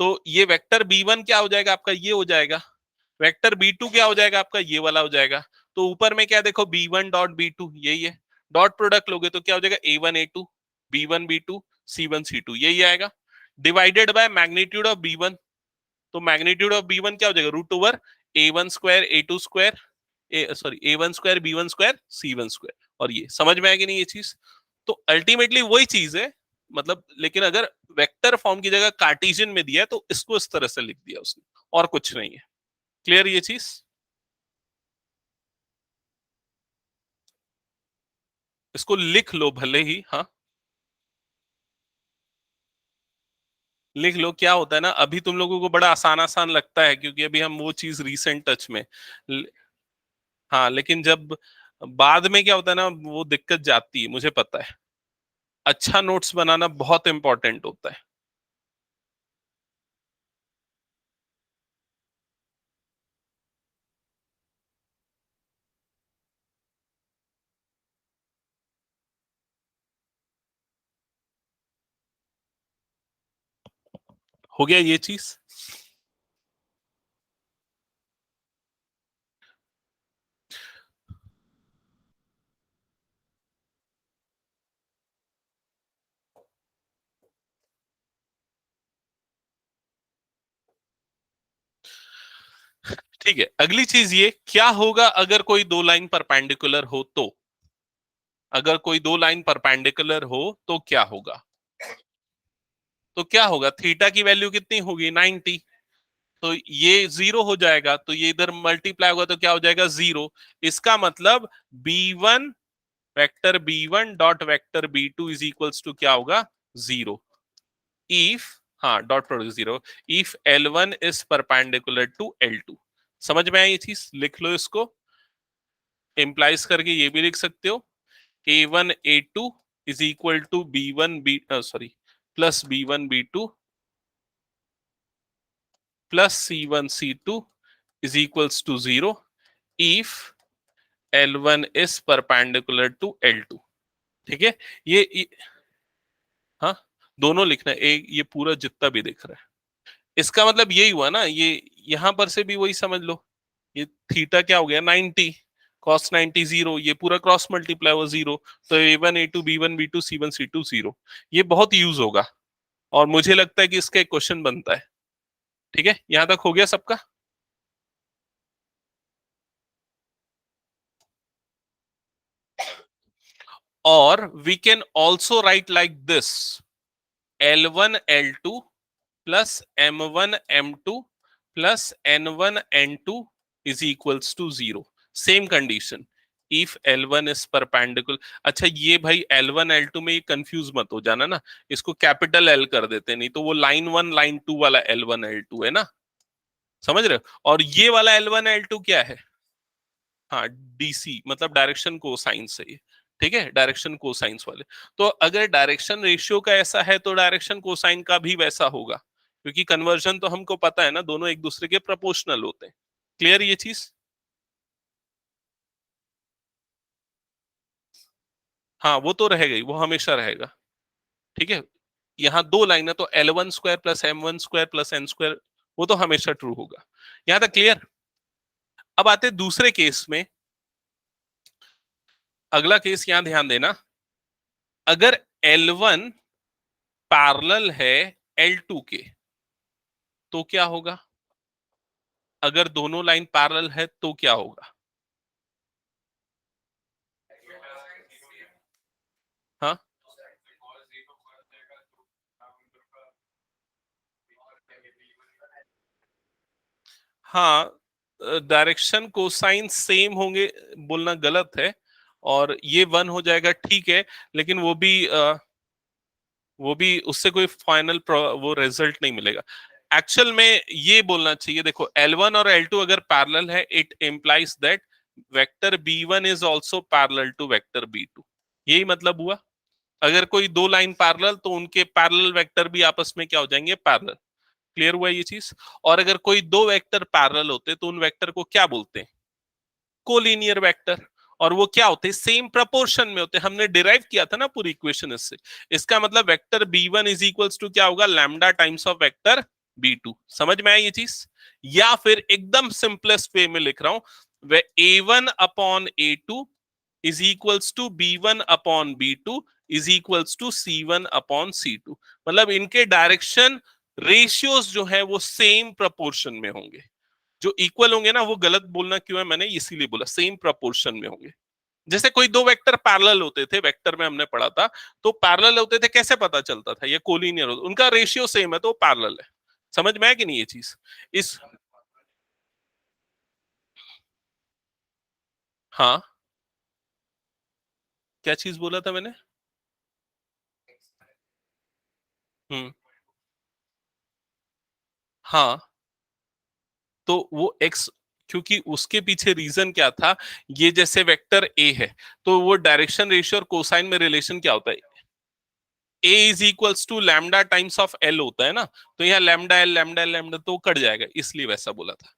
तो ये वेक्टर B1 क्या हो जाएगा आपका? ये हो जाएगा। वेक्टर B2 क्या हो जाएगा आपका? ये वाला हो जाएगा। तो ऊपर में क्या देखो, B1 डॉट B2 यही है। डॉट प्रोडक्ट लोगे तो क्या हो जाएगा? A1 A2 B1 B2 C1 C2 यही आएगा, divided by magnitude of B1। तो मैग्नीट्यूड ऑफ B1 क्या हो जाएगा? Root over A1 square A2 square A1 square B1 square C1 square, और ये समझ में आएगी नहीं ये चीज? तो अल्टीमेटली वही चीज है, मतलब लेकिन अगर वेक्टर फॉर्म की जगह कार्टेशियन में दिया है तो इसको इस तरह से लिख दिया उसने, और कुछ नहीं है। क्लियर ये चीज? इसको लिख लो भले ही, हाँ लिख लो। क्या होता है ना, अभी तुम लोगों को बड़ा आसान आसान लगता है क्योंकि अभी हम वो चीज रीसेंट टच में हाँ, लेकिन जब बाद में क्या होता है ना, वो दिक्कत जाती है, मुझे पता है। अच्छा नोट्स बनाना बहुत इंपॉर्टेंट होता है। हो गया ये चीज? ठीक है, अगली चीज ये, क्या होगा अगर कोई दो लाइन परपेंडिकुलर हो तो? अगर कोई दो लाइन परपेंडिकुलर हो तो क्या होगा? तो क्या होगा, थीटा की वैल्यू कितनी होगी, 90। तो ये जीरो हो जाएगा, तो ये इधर मल्टीप्लाई होगा तो क्या हो जाएगा, जीरो। इसका मतलब B1 vector B1 dot vector B2 is equals to क्या होगा, जीरो। इफ, हाँ dot product zero, if L1 is perpendicular to L2। समझ में आई ये चीज? लिख लो इसको। इंप्लाइज करके ये भी लिख सकते हो, A1 A2 is equal to B1 B sorry plus B1 B2 plus C1 C2 is equals to zero if L1 is perpendicular to L2। ठीक है, ये हाँ दोनों लिखना है, एक ये पूरा जितना भी दिख रहा है। इसका मतलब यही हुआ ना, ये यहां पर से भी वही समझ लो, ये थीटा क्या हो गया, 90, कॉस 90 जीरो, ये पूरा क्रॉस मल्टीप्लाई हुआ जीरो। तो A1 A2 B1 B2 C1 C2 zero. ये बहुत यूज होगा और मुझे लगता है कि इसका एक क्वेश्चन बनता है। ठीक है, यहां तक हो गया सबका? और we can also write like this, L1 L2 plus M1 M2 plus N1 N2 is equals to zero. Same condition, if L1 is perpendicular. अच्छा ये भाई L1 L2 में ये कंफ्यूज मत हो जाना ना, इसको कैपिटल L कर देते, नहीं तो वो लाइन 1 लाइन 2 वाला L1 L2 है ना, समझ रहे हो? और ये वाला L1 L2 क्या है, हाँ डीसी मतलब डायरेक्शन कोसाइन से ही। ठीक है, डायरेक्शन कोसाइंस वाले। तो अगर डायरेक्शन रेशियो का ऐसा है तो डायरेक्शन कोसाइन का भी वैसा होगा, क्योंकि कन्वर्जन तो हमको पता है ना, दोनों एक दूसरे के प्रोपोर्शनल होते हैं। क्लियर ये चीज? हाँ वो तो रहेगा ही, वो हमेशा रहेगा। ठीक है, यहाँ दो लाइन है तो L1 square plus M1 square plus N square, वो तो हमेशा ट्रू होगा। यहां तक क्लियर? अब आते दूसरे केस में। अगला केस यहां ध्यान देना, अगर L1 पैरेलल है L2 के तो क्या होगा? अगर दोनों लाइन पैरेलल है तो क्या होगा? हाँ हाँ, डायरेक्शन कोसाइन सेम होंगे बोलना गलत है, और ये वन हो जाएगा ठीक है, लेकिन वो भी उससे कोई फाइनल वो रिजल्ट नहीं मिलेगा। एक्चुअल में ये बोलना चाहिए, देखो L1 और L2 अगर पैरेलल है, it implies that vector B1 is also parallel to vector B2। यही मतलब हुआ, अगर कोई दो लाइन पैरेलल तो उनके पैरेलल वेक्टर भी आपस में क्या हो जाएंगे, पैरेलल। क्लियर हुआ ये चीज? और अगर कोई दो वेक्टर पैरेलल होते तो उन वेक्टर को क्या बोलते हैं, कोलिनियर वेक्टर। और वो क्या होते हैं, सेम प्रपोर्शन में होते हैं, हमने डिराइव किया था ना पूरी इक्वेशन इससे। इसका मतलब vector B1 is equals to क्या होगा, lambda times of vector B2। समझ में आई ये चीज? या फिर एकदम सिंपलेस्ट वे में लिख रहा हूं, वे A1 upon A2 is equals to B1 upon B2 is equals to C1 upon C2। मतलब इनके डायरेक्शन रेशियोज जो है वो सेम प्रपोर्शन में होंगे। जो इक्वल होंगे ना वो गलत बोलना क्यों है, मैंने इसीलिए बोला सेम प्रपोर्शन में होंगे। जैसे कोई दो वेक्टर पैरेलल होते थे, वेक्टर में हमने पढ़ा था, तो पैरेलल होते थे कैसे पता चलता था ये कोलिनियर होता, उनका रेशियो सेम है तो पैरेलल है। समझ में है कि नहीं ये चीज? इस हाँ, क्या चीज बोला था मैंने? हम्म। हाँ, तो वो एक्स, क्योंकि उसके पीछे रीजन क्या था, ये जैसे वेक्टर ए है तो वो डायरेक्शन रेशियो और कोसाइन में रिलेशन क्या होता है, A is equals to lambda times of L होता है ना, तो यहाँ lambda L lambda L lambda तो कट जाएगा, इसलिए वैसा बोला था।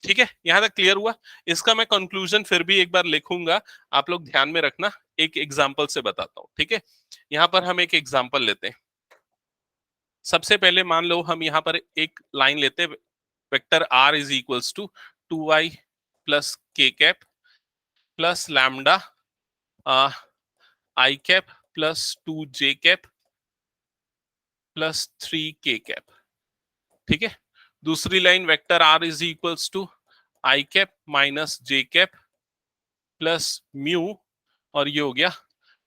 ठीक है, यहां तक क्लियर हुआ? इसका मैं कंक्लूजन फिर भी एक बार लिखूंगा, आप लोग ध्यान में रखना, एक एग्जांपल से बताता हूं। ठीक है, यहाँ पर हम एक एग्जांपल लेते हैं। सबसे पहले मान लो हम यहाँ पर एक लाइन लेते हैं, vector are is equals to 2i plus K cap plus lambda I cap plus 2j cap plus 3k cap. ठीक है, दूसरी line vector are is equals to I cap minus J cap plus mu, और ये हो गया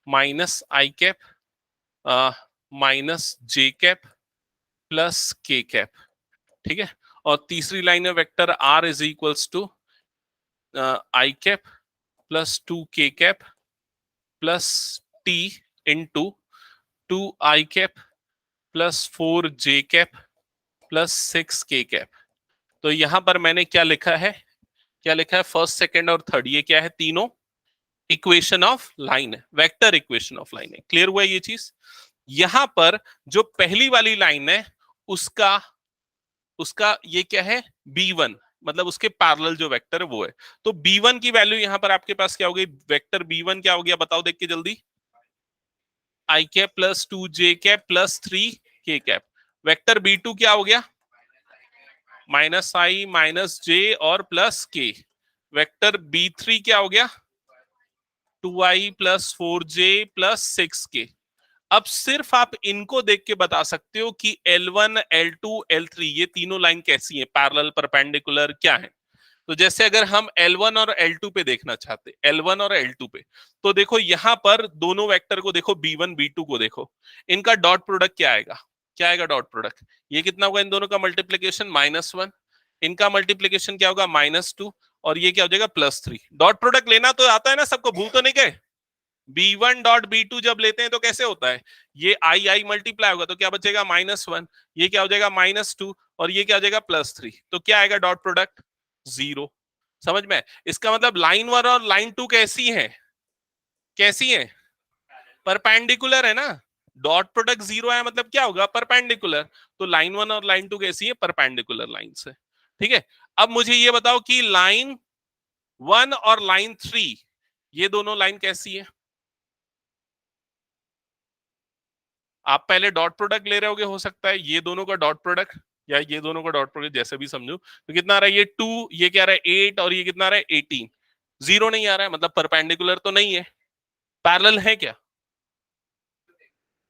minus I cap minus J cap plus K cap. ठीक है, और तीसरी लाइन है vector are is equals to I cap plus 2k cap plus T into 2i cap plus 4j cap plus 6k cap. तो यहां पर मैंने क्या लिखा है, क्या लिखा है, फर्स्ट सेकंड और थर्ड, ये क्या है, तीनों इक्वेशन ऑफ लाइन है, वेक्टर इक्वेशन ऑफ लाइन है। क्लियर हुआ ये चीज? यहां पर जो पहली वाली लाइन है उसका उसका ये क्या है, B1, मतलब उसके पैरेलल जो वेक्टर है वो है। तो B1 की वैल्यू यहां पर आपके पास क्या होगी, वेक्टर B1 क्या हो गया बताओ देख के जल्दी, I cap plus 2j cap plus 3k cap. Vector B2 क्या हो गया, माइनस आई माइनस जे और प्लस के। वेक्टर B3 क्या हो गया, 2i plus 4j plus 6k। अब सिर्फ आप इनको देख के बता सकते हो कि L1 L2 L3 ये तीनों लाइन कैसी हैं, पैरेलल परपेंडिकुलर क्या है। तो जैसे अगर हम L1 और L2 पे देखना चाहते, L1 और L2 पे, तो देखो यहां पर दोनों वेक्टर को देखो, B1 B2 को देखो, इनका डॉट प्रोडक्ट क्या आएगा, क्या आएगा डॉट प्रोडक्ट, ये कितना होगा इन दोनों का मल्टीप्लीकेशन -1, इनका मल्टीप्लीकेशन क्या होगा -2, और ये क्या हो जाएगा +3। डॉट प्रोडक्ट लेना तो आता है ना सबको, भूल तो नहीं गए? B1 डॉट B2 जब लेते हैं तो कैसे होता है, ये आई मल्टीप्लाई होगा तो क्या बचेगा -1, ये क्या हो जाएगा -2, और ये क्या हो जाएगा +3, तो क्या आएगा डॉट प्रोडक्ट 0। समझ में? इसका मतलब लाइन 1 और लाइन 2 कैसी है, कैसी है, परपेंडिकुलर है ना। डॉट प्रोडक्ट 0 है मतलब क्या होगा, परपेंडिकुलर। तो लाइन 1 और लाइन 2 कैसी है, परपेंडिकुलर लाइन से। ठीक है, अब मुझे ये बताओ कि लाइन 1 और लाइन 3 ये दोनों लाइन कैसी है। आप पहले डॉट प्रोडक्ट ले रहे होगे, हो सकता है ये दोनों का डॉट प्रोडक्ट या ये दोनों का डॉट प्रोडक्ट जैसे भी समझो, तो कितना आ रहा है, ये 2, ये क्या आ रहा है 8, और ये कितना आ रहा है 18। जीरो नहीं आ रहा है मतलब परपेंडिकुलर तो नहीं है, पैरेलल है क्या।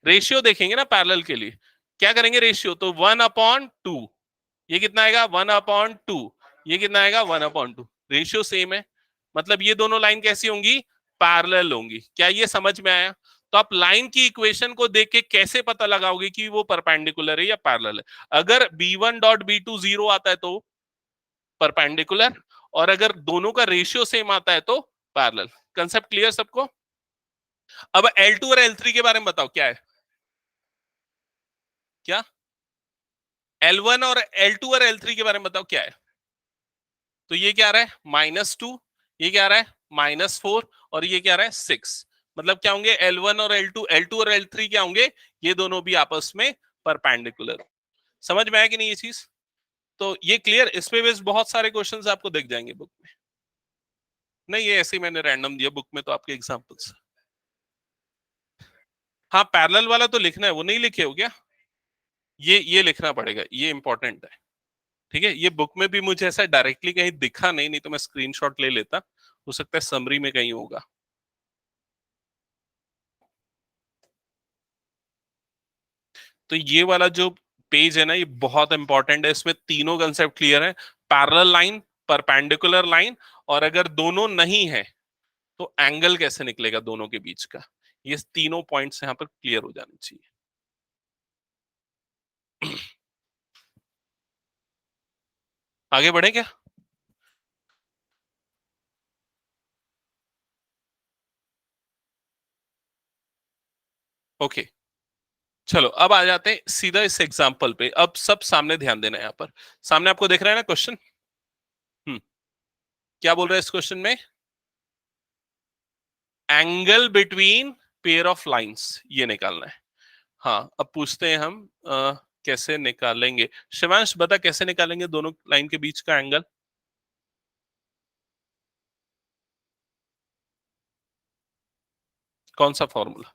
रेशियो देखेंगे ना पैरेलल के लिए, क्या करेंगे रेशियो, तो 1/2, ये कितना आएगा 1/2, ये कितना आएगा 1/2, रेशियो सेम है, मतलब ये दोनों लाइन कैसी होंगी, पैरेलल होंगी। क्या ये समझ में आया? तो आप लाइन की इक्वेशन को देख के कैसे पता लगाओगे कि वो परपेंडिकुलर है या पैरेलल है। अगर B1 डॉट B2 0 आता है तो परपेंडिकुलर, और अगर दोनों का रेशियो सेम आता है तो पैरेलल। कंसेप्ट क्लियर सबको? अब L2 और L3 के बारे में बताओ क्या है, क्या L1 और L2 और L3 के बारे में बताओ क्या है। तो ये क्या आ रहा है -2, ये क्या आ रहा है -4, और ये क्या आ रहा है 6। मतलब क्या होंगे L1 और L2, L2 और L3 क्या होंगे, ये दोनों भी आपस में परपेंडिकुलर। समझ में आया कि नहीं ये चीज? तो ये क्लियर, इस पे बेस्ड बहुत सारे क्वेश्चंस आपको दिख जाएंगे बुक में। नहीं ये ऐसे ही मैंने रैंडम दिया बुक में, तो आपके एग्जांपल्स। हाँ पैरेलल वाला तो लिखना है, वो नहीं लिखे हो क्या, ये लिखना पड़ेगा, ये इंपॉर्टेंट है। ठीक है, ये बुक में भी मुझे ऐसा डायरेक्टली कहीं दिखा नहीं, नहीं तो मैं स्क्रीनशॉट ले लेता, हो सकता है समरी में कहीं होगा। तो ये वाला जो पेज है ना, ये बहुत इंपॉर्टेंट है, इसमें तीनों कंसेप्ट क्लियर है, पैरेलल लाइन, परपेंडिकुलर लाइन, और अगर दोनों नहीं है तो एंगल कैसे निकलेगा दोनों के बीच का। ये तीनों पॉइंट्स यहां पर क्लियर हो जाने चाहिए। आगे बढ़े क्या? ओके, चलो अब आ जाते हैं सीधा इस एग्जांपल पे। अब सब सामने ध्यान देना है। यहाँ पर सामने आपको देख रहा है ना क्वेश्चन। क्या बोल रहा है इस क्वेश्चन में? Angle between pair of lines ये निकालना है। हाँ, अब पूछते हैं हम कैसे निकालेंगे। शिवांश बता कैसे निकालेंगे दोनों लाइन के बीच का एंगल। कौन सा formula?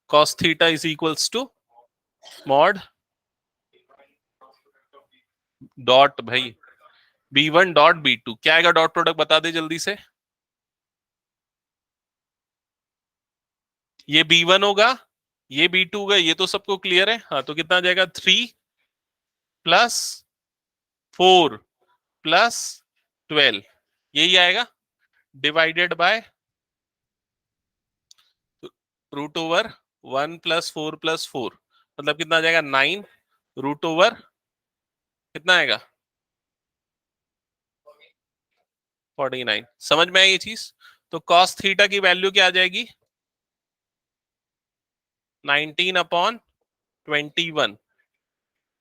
cos theta is equals to mod dot भाई b1 डॉट b2। क्या आएगा डॉट प्रोडक्ट बता दे जल्दी से। ये b1 होगा, ये b2 होगा, ये तो सबको क्लियर है। हाँ, तो कितना आ जाएगा? 3 + 4 + 12 यही आएगा, डिवाइडेड बाय √1 + 4 + 4 मतलब कितना आ जाएगा? 9 √ कितना आएगा? 49। समझ में आई ये चीज? तो cos थीटा की वैल्यू क्या आ जाएगी? 19/21।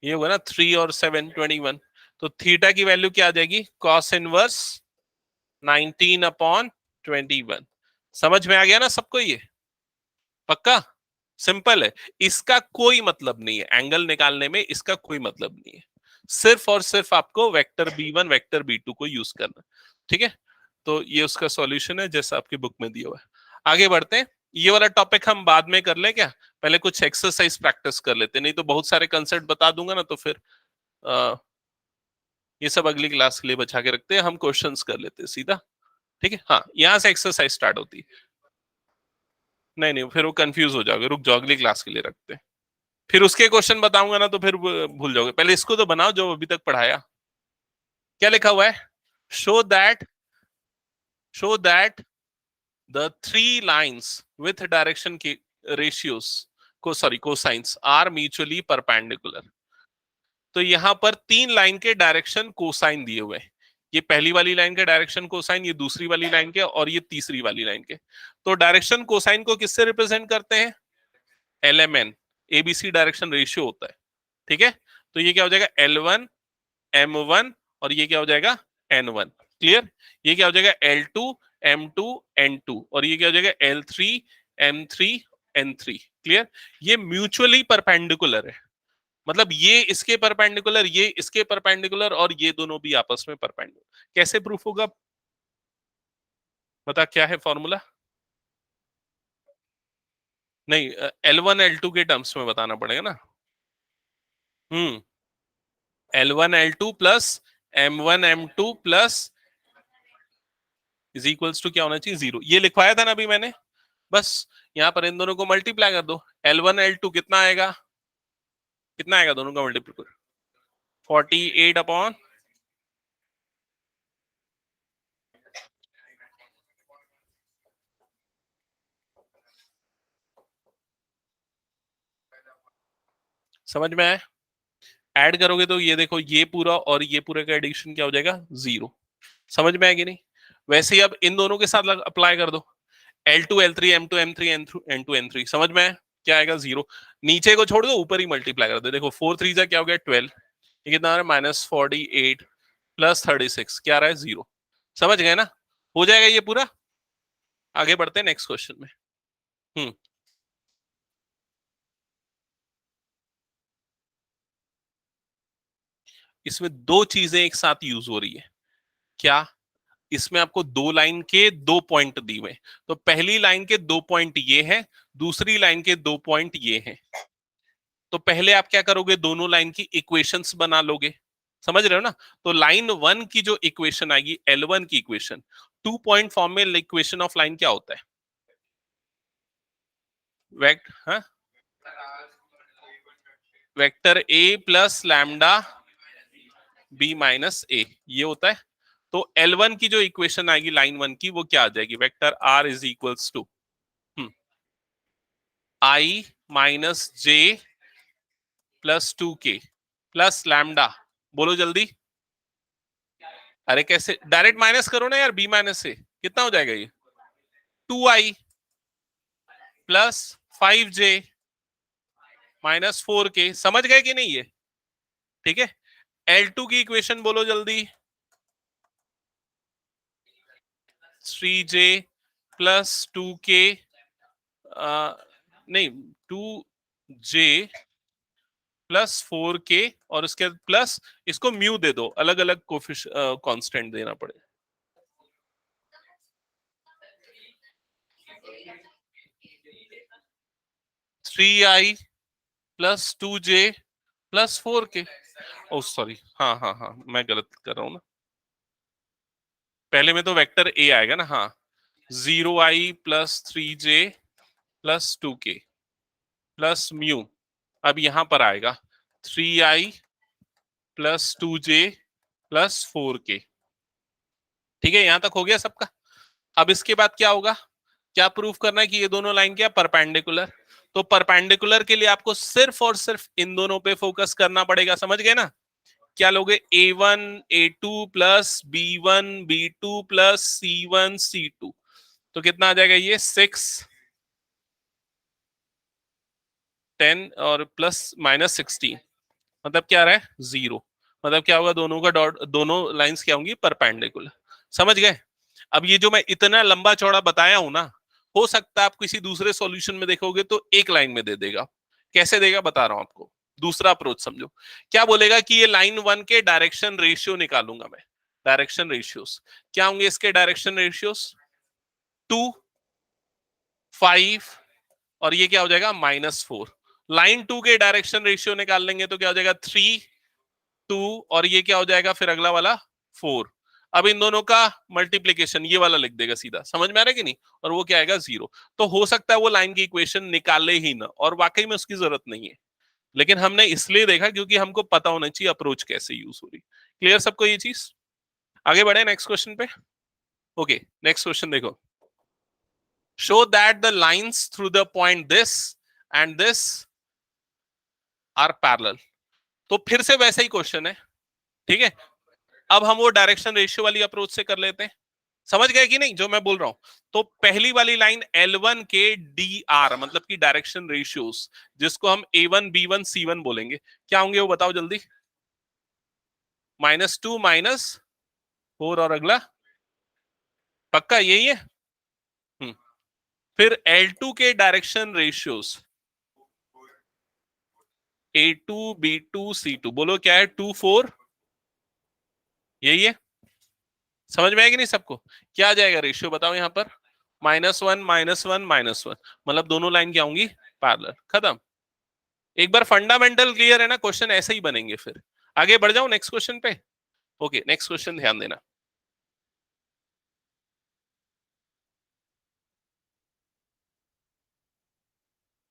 ये होगा ना, 3 और 7 21। तो थीटा की वैल्यू क्या आ जाएगी? cos inverse 19/21। समझ में आ गया ना सबको ये? पक्का? सिंपल है। इसका कोई मतलब नहीं है एंगल निकालने में, इसका कोई मतलब नहीं है। सिर्फ और सिर्फ आपको वेक्टर b1 वेक्टर b2 को यूज करना। ठीक है, तो ये उसका सॉल्यूशन है जैसा आपकी बुक में दिया हुआ है। आगे बढ़ते हैं। ये वाला टॉपिक हम बाद में कर ले क्या? पहले कुछ एक्सरसाइज प्रैक्टिस कर लेते हैं, नहीं तो बहुत सारे कंसेप्ट बता दूंगा ना तो फिर आ, ये सब अगली क्लास के लिए बचा के रखते हैं। हम क्वेश्चंस कर लेते हैं सीधा। ठीक है, हाँ, यहाँ से एक्सरसाइज स्टार्ट होती है। नहीं नहीं, फिर वो कंफ्यूज हो जाओगे, रुक जाओ, अगली क्लास के लिए रखते हैं। फिर उसके क्वेश्चन बताऊंगा ना तो फिर भूल जाओगे। पहले इसको तो बनाओ जो अभी तक पढ़ाया। क्या लिखा हुआ है? Show that the three lines with direction की रेशियोज को sorry cosines are mutually perpendicular. तो यहां पर तीन लाइन के डायरेक्शन कोसाइन दिए हुए हैं। ये पहली वाली लाइन के डायरेक्शन कोसाइन, ये दूसरी वाली लाइन के, और ये तीसरी वाली लाइन के। तो डायरेक्शन कोसाइन को किससे रिप्रेजेंट करते हैं? LMN, ABC डायरेक्शन रेशियो होता है। ठीक है, तो ये क्या हो जाएगा? L1 M1, और ये क्या हो जाएगा? N1। क्लियर? ये क्या हो जाएगा? L2 M2 N2, और ये क्या हो जाएगा? L3 M3 N3। क्लियर? ये म्यूचुअली परपेंडिकुलर है, मतलब ये इसके परपेंडिकुलर, ये इसके परपेंडिकुलर, और ये दोनों भी आपस में परपेंडिकुलर। कैसे प्रूफ होगा? बता क्या है फॉर्मूला? नहीं, L1 L2 के टर्म्स में बताना पड़ेगा ना। L1 L2 plus M1 M2 plus is equals to क्या होना चाहिए? 0। ये लिखवाया था ना अभी मैंने। बस यहाँ पर इन दोनों को मल्टीप्लाई कर दो। L1 L2 कितना आएगा? कितना आएगा दोनों का मल्टीप्लाई? 48 समझ में आया? ऐड करोगे तो ये देखो, ये पूरा और ये पूरे का एडिशन क्या हो जाएगा? 0। समझ में आएगी नहीं? वैसे ही अब इन दोनों के साथ अप्लाई कर दो। L2 L3 M2 M3 N2 N3। समझ में आया? क्या आएगा? 0। नीचे को छोड़ दो, ऊपर ही मल्टीप्लाई कर दो। देखो 4 3 क्या हो गया? 12। ये कितना आ रहा है? -48 + 36 क्या आ रहा है? 0। समझ गए ना? हो जाएगा ये पूरा। आगे बढ़ते हैं नेक्स्ट क्वेश्चन में। हम्म इसमें दो चीजें एक साथ यूज हो रही है। क्या? इसमें आपको दो लाइन के दो पॉइंट दिए हुए। तो पहली लाइन के दो पॉइंट ये है, दूसरी लाइन के दो पॉइंट ये हैं। तो पहले आप क्या करोगे? दोनों लाइन की इक्वेशंस बना लोगे। समझ रहे हो ना? तो लाइन वन की जो इक्वेशन आएगी, L1 की इक्वेशन, 2 पॉइंट फॉर्म में इक्वेशन ऑफ लाइन क्या होता है? हाँ, वेक्टर A + λ B - A ये होता है। तो L1 की जो इक्वेशन आएगी लाइन 1 की वो क्या आ जाएगी, vector R is equals to I minus J plus 2K plus lambda, बोलो जल्दी। अरे कैसे, डायरेक्ट माइनस करो ना यार, बी माइनस से कितना हो जाएगा ये, 2I plus 5J minus 4K, समझ गए कि नहीं ये, ठीक है। L2 की इक्वेशन बोलो जल्दी, 3J प्लस 2K, नहीं 2J प्लस 4K और उसके प्लस इसको म्यू दे दो, अलग अलग कांस्टेंट देना पड़े। थ्री आई प्लस 2J प्लस 4K, ओ सॉरी, हाँ हाँ हाँ मैं गलत कर रहा हूँ ना, पहले में तो वेक्टर ए आएगा ना, हाँ 0I plus 3J plus 2K plus mu, अब यहां पर आएगा 3I plus 2J plus 4K, ठीक है, यहां तक हो गया सबका। अब इसके बाद क्या होगा, क्या प्रूफ करना है कि ये दोनों लाइन क्या परपेंडिकुलर, तो परपेंडिकुलर के लिए आपको सिर्फ और सिर्फ इन दोनों पे फोकस करना पड़ेगा, समझ गए ना। क्या लोगे, A1 A2 plus B1 B2 plus C1 C2, तो कितना आ जाएगा ये 6 10 और प्लस माइनस 16, मतलब क्या आ रहा है 0, मतलब क्या होगा, दोनों का डॉट, दोनों लाइंस क्या होंगी परपेंडिकुलर, समझ गए। अब ये जो मैं इतना लंबा चौड़ा बताया हूं ना, हो सकता है आप किसी दूसरे सॉल्यूशन में देखोगे तो एक लाइन में दे देगा, कैसे देगा बता रहा हूं आपको, दूसरा अप्रोच समझो। क्या बोलेगा कि ये लाइन 1 के डायरेक्शन रेशियो निकालूंगा मैं, डायरेक्शन रेशियोस क्या होंगे इसके, डायरेक्शन रेशियोस 2 5 और ये क्या हो जाएगा -4, लाइन 2 के डायरेक्शन रेशियो निकाल लेंगे तो क्या हो जाएगा 3 2 और ये क्या हो जाएगा फिर अगला वाला 4, अब इन दोनों का मल्टीप्लीकेशन ये वाला लिख देगा सीधा, समझ में आ रहा है कि नहीं, और वो क्या आएगा 0, तो हो सकता है वो लाइन की इक्वेशन निकाले ही ना, और वाकई में उसकी जरूरत नहीं है, लेकिन हमने इसलिए देखा क्योंकि हमको पता होना चाहिए अप्रोच कैसे यूज हो रही। क्लियर सबको ये चीज, आगे बढ़े नेक्स्ट क्वेश्चन पे। ओके नेक्स्ट क्वेश्चन देखो, show that the lines through the point this and this are parallel, तो फिर से वैसा ही क्वेश्चन है, ठीक है। अब हम वो डायरेक्शन रेशियो वाली अप्रोच से कर लेते हैं, समझ गए कि नहीं जो मैं बोल रहा हूं। तो पहली वाली लाइन L1 के DR मतलब कि डायरेक्शन रेशियोस, जिसको हम A1 B1 C1 बोलेंगे, क्या होंगे वो बताओ जल्दी, -2 -4 और अगला, पक्का यही है। फिर L2 के direction ratios A2 B2 C2, बोलो क्या है 2 4, यही है, समझ में आएगी नहीं सबको, क्या आ जाएगा रेशियो बताओ यहाँ पर, -1 -1 -1, मतलब दोनों लाइन क्या होंगी पैरेलल, खत्म। एक बार फंडामेंटल क्लियर है ना, क्वेश्चन ऐसे ही बनेंगे, फिर आगे बढ़ जाओ नेक्स्ट क्वेश्चन पे। ओके नेक्स्ट क्वेश्चन ध्यान देना,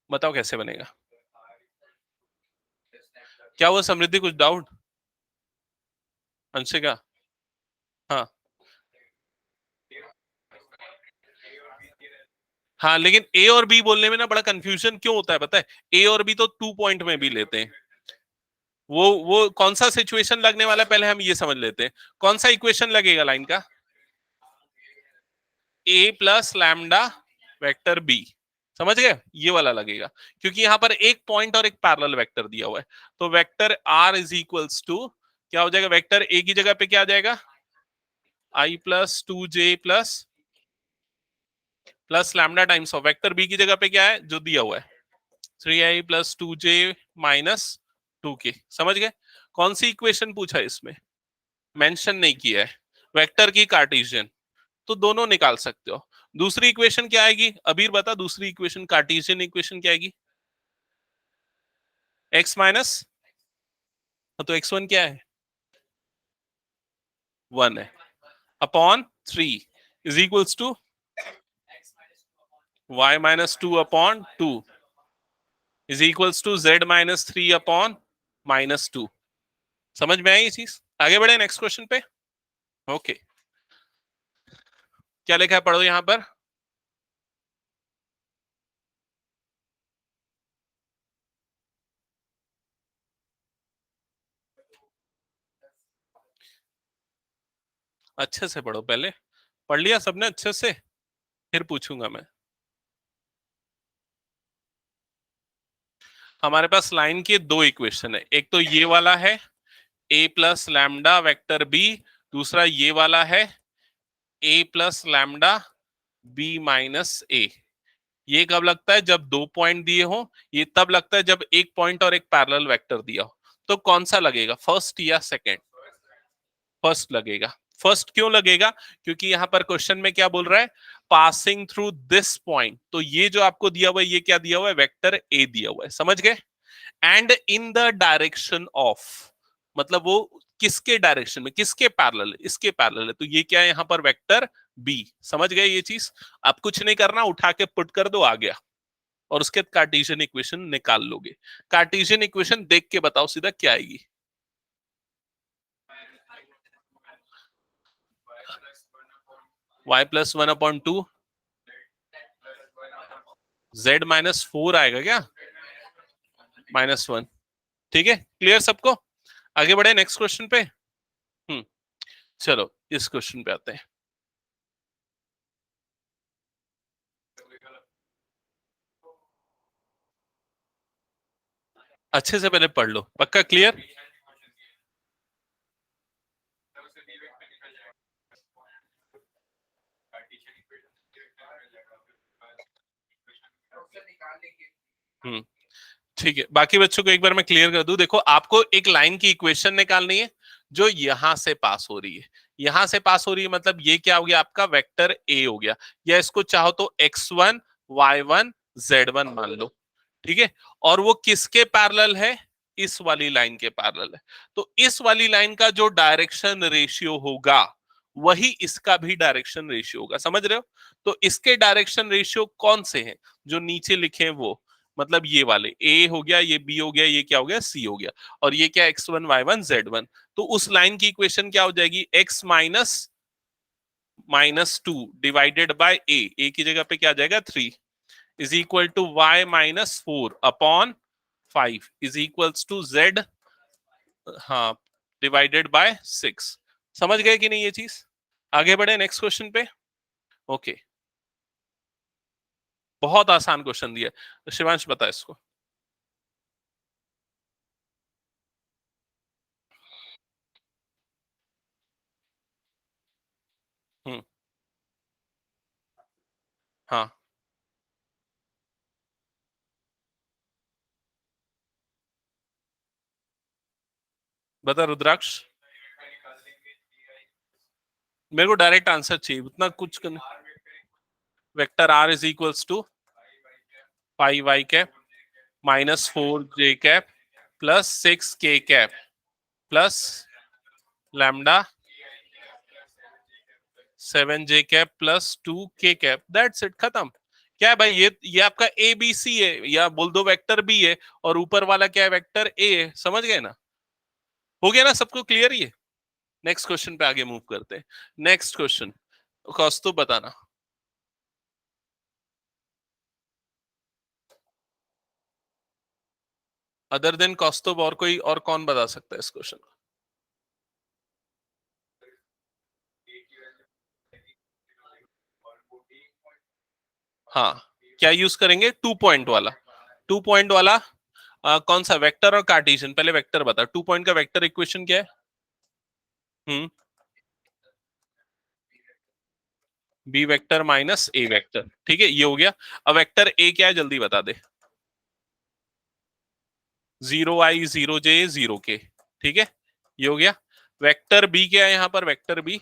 बताओ कैसे बनेगा, क्या वो समृद्धि कुछ डाउट, अंशिका, हाँ हाँ, लेकिन ए और बी बोलने में ना बड़ा कंफ्यूजन क्यों होता है पता है, ए और बी तो 2 पॉइंट में भी लेते हैं, वो कौन सा सिचुएशन लगने वाला है पहले हम ये समझ लेते हैं, कौन सा इक्वेशन लगेगा लाइन का, ए प्लस लैम्डा वेक्टर बी, समझ गए, ये वाला लगेगा, क्योंकि यहां पर एक पॉइंट और एक पैरेलल वेक्टर दिया हुआ है, तो vector are is equals to क्या हो जाएगा, वेक्टर ए की जगह पे क्या आ जाएगा, I plus 2J plus lambda times of vector B की जगह पे क्या है जो दिया हुआ है, 3I plus 2J minus 2K, समझ गए। कौन सी इक्वेशन पूछा है इसमें, मेंशन नहीं किया है, वेक्टर की कार्टेशियन, तो दोनों निकाल सकते हो। दूसरी इक्वेशन क्या आएगी, अबीर बता, दूसरी इक्वेशन कार्टेशियन इक्वेशन क्या आएगी, x माइनस, तो x1 क्या है 1 है, upon 3 is equals to y minus 2 upon 2 is equals to z minus 3 upon -2, समझ में आई ये चीज, आगे बढ़े नेक्स्ट क्वेश्चन पे। ओके क्या लिखा है, पढ़ो यहां पर। अच्छे से पढ़ो पहले। पढ़ लिया सबने अच्छे से? फिर पूछूंगा मैं। हमारे पास लाइन की दो इक्वेशन है, एक तो ये वाला है ए प्लस लैम्डा वेक्टर बी, दूसरा ये वाला है ए प्लस लैम्डा बी माइनस ए। ये कब लगता है, जब दो पॉइंट दिए हो। ये तब लगता है जब एक पॉइंट और एक पैरेलल वेक्टर दिया हो। तो कौन सा लगेगा, फर्स्ट या सेकंड? फर्स्ट लगेगा। फर्स्ट क्यों लगेगा, क्योंकि यहां पर क्वेश्चन में क्या बोल रहा है, पासिंग थ्रू दिस पॉइंट। तो ये जो आपको दिया हुआ है, ये क्या दिया हुआ है, वेक्टर ए दिया हुआ है, समझ गए। And in the direction of, मतलब वो किसके डायरेक्शन में, किसके पैरेलल है, इसके पैरेलल है। तो ये क्या है यहां पर, वेक्टर बी। समझ गए ये चीज। अब कुछ नहीं करना, उठा के पुट कर दो, आ गया। और उसके कार्टेशियन इक्वेशन निकाल लोगे। कार्टेशियन इक्वेशन देख के बताओ सीधा क्या आएगी। y+1/2 z-4 आएगा क्या, -1। ठीक है, क्लियर सबको। आगे बढ़े नेक्स्ट क्वेश्चन पे। चलो इस क्वेश्चन पे आते हैं। अच्छे से पहले पढ़ लो, पक्का क्लियर। हम्म ठीक है, बाकी बच्चों को एक बार मैं क्लियर कर दूं। देखो, आपको एक लाइन की इक्वेशन निकालनी है जो यहां से पास हो रही है। यहां से पास हो रही है मतलब ये क्या हो गया, आपका वेक्टर ए हो गया। या इसको चाहो तो x1 y1 z1 मान लो। ठीक है, और वो किसके पैरेलल है, इस वाली लाइन के पैरेलल है। तो इस वाली लाइन का जो डायरेक्शन रेशियो होगा, वही इसका भी डायरेक्शन रेशियो होगा, समझ रहे हो। तो इसके डायरेक्शन रेशियो कौन से हैं, जो नीचे लिखे हैं वो, मतलब ये वाले ए हो गया, ये बी हो गया, ये क्या हो गया, सी हो गया। और ये क्या, x1 y1 z1। तो उस लाइन की इक्वेशन क्या हो जाएगी, x minus -2 divided by a की जगह पे क्या आ जाएगा 3, is equal to y-4/5 is equals to z, हाँ, डिवाइडेड बाय 6। समझ गए कि नहीं ये चीज। आगे बढ़े नेक्स्ट क्वेश्चन पे। ओके, बहुत आसान क्वेश्चन दिया है। शिवांश बता इसको। हम्म हाँ, बता रुद्राक्ष। मेरे को डायरेक्ट आंसर चाहिए, उतना कुछ करना। Vector are is equals to 5y cap -4j cap +6k cap plus lambda 7j cap +2k cap. That's it, खत्म। क्या है भाई, ये आपका ए बी सी है, या बोल दो वेक्टर बी है, और ऊपर वाला क्या है, वेक्टर ए है। समझ गए ना, हो गया ना सबको क्लियर ये। नेक्स्ट क्वेश्चन पे आगे मूव करते हैं। नेक्स्ट क्वेश्चन, कौस्तुभ बताना। अदर देन कौस्तुभ और कोई और कौन बता सकता है इस क्वेश्चन को। हाँ, क्या यूज करेंगे, 2 पॉइंट वाला। 2 पॉइंट वाला कौन सा, वेक्टर और कार्टेशियन। पहले वेक्टर बता, 2 पॉइंट का वेक्टर इक्वेशन क्या है। हम्म बी वेक्टर माइनस ए वेक्टर, ठीक है, ये हो गया। अब वेक्टर ए क्या है, जल्दी बता दे। 0i 0j 0k, ठीक है, ये हो गया। वेक्टर बी क्या है यहां पर, vector B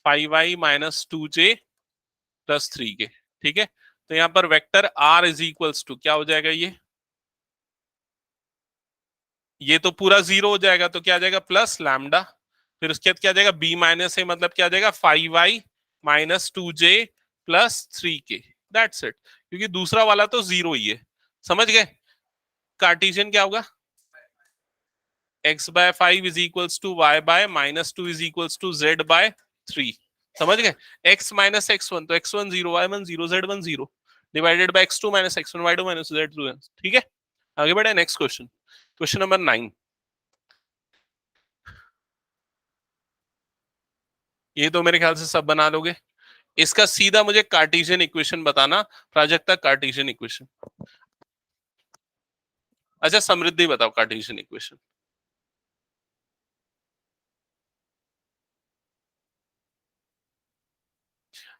5i -2j +3k, ठीक है। तो यहां पर vector are is equals to क्या हो जाएगा, ये तो पूरा 0 हो जाएगा, तो क्या आ जाएगा, प्लस लैम्डा। फिर उसके बाद क्या आ जाएगा, बी माइनस ए, मतलब क्या आ जाएगा, 5i -2j +3k। That's it, क्योंकि दूसरा वाला तो 0 ही है। समझ गए। कार्टेशियन क्या होगा, x/5 is equals to y/-2 is equals to z/3। समझ गए? x माइनस x1, तो x1 0, y1 0, z1 0 divided by x2 minus x1, y2 minus z2। ठीक है, आगे बढ़े। Next question, question number 9। ये तो मेरे ख्याल से सब बना लोगे। इसका सीधा मुझे कार्टेशियन इक्वेशन बताना, प्राजक्ता कार्टेशियन इक्वेशन। अच्छा समृद्धि बताओ कार्टेशियन इक्वेशन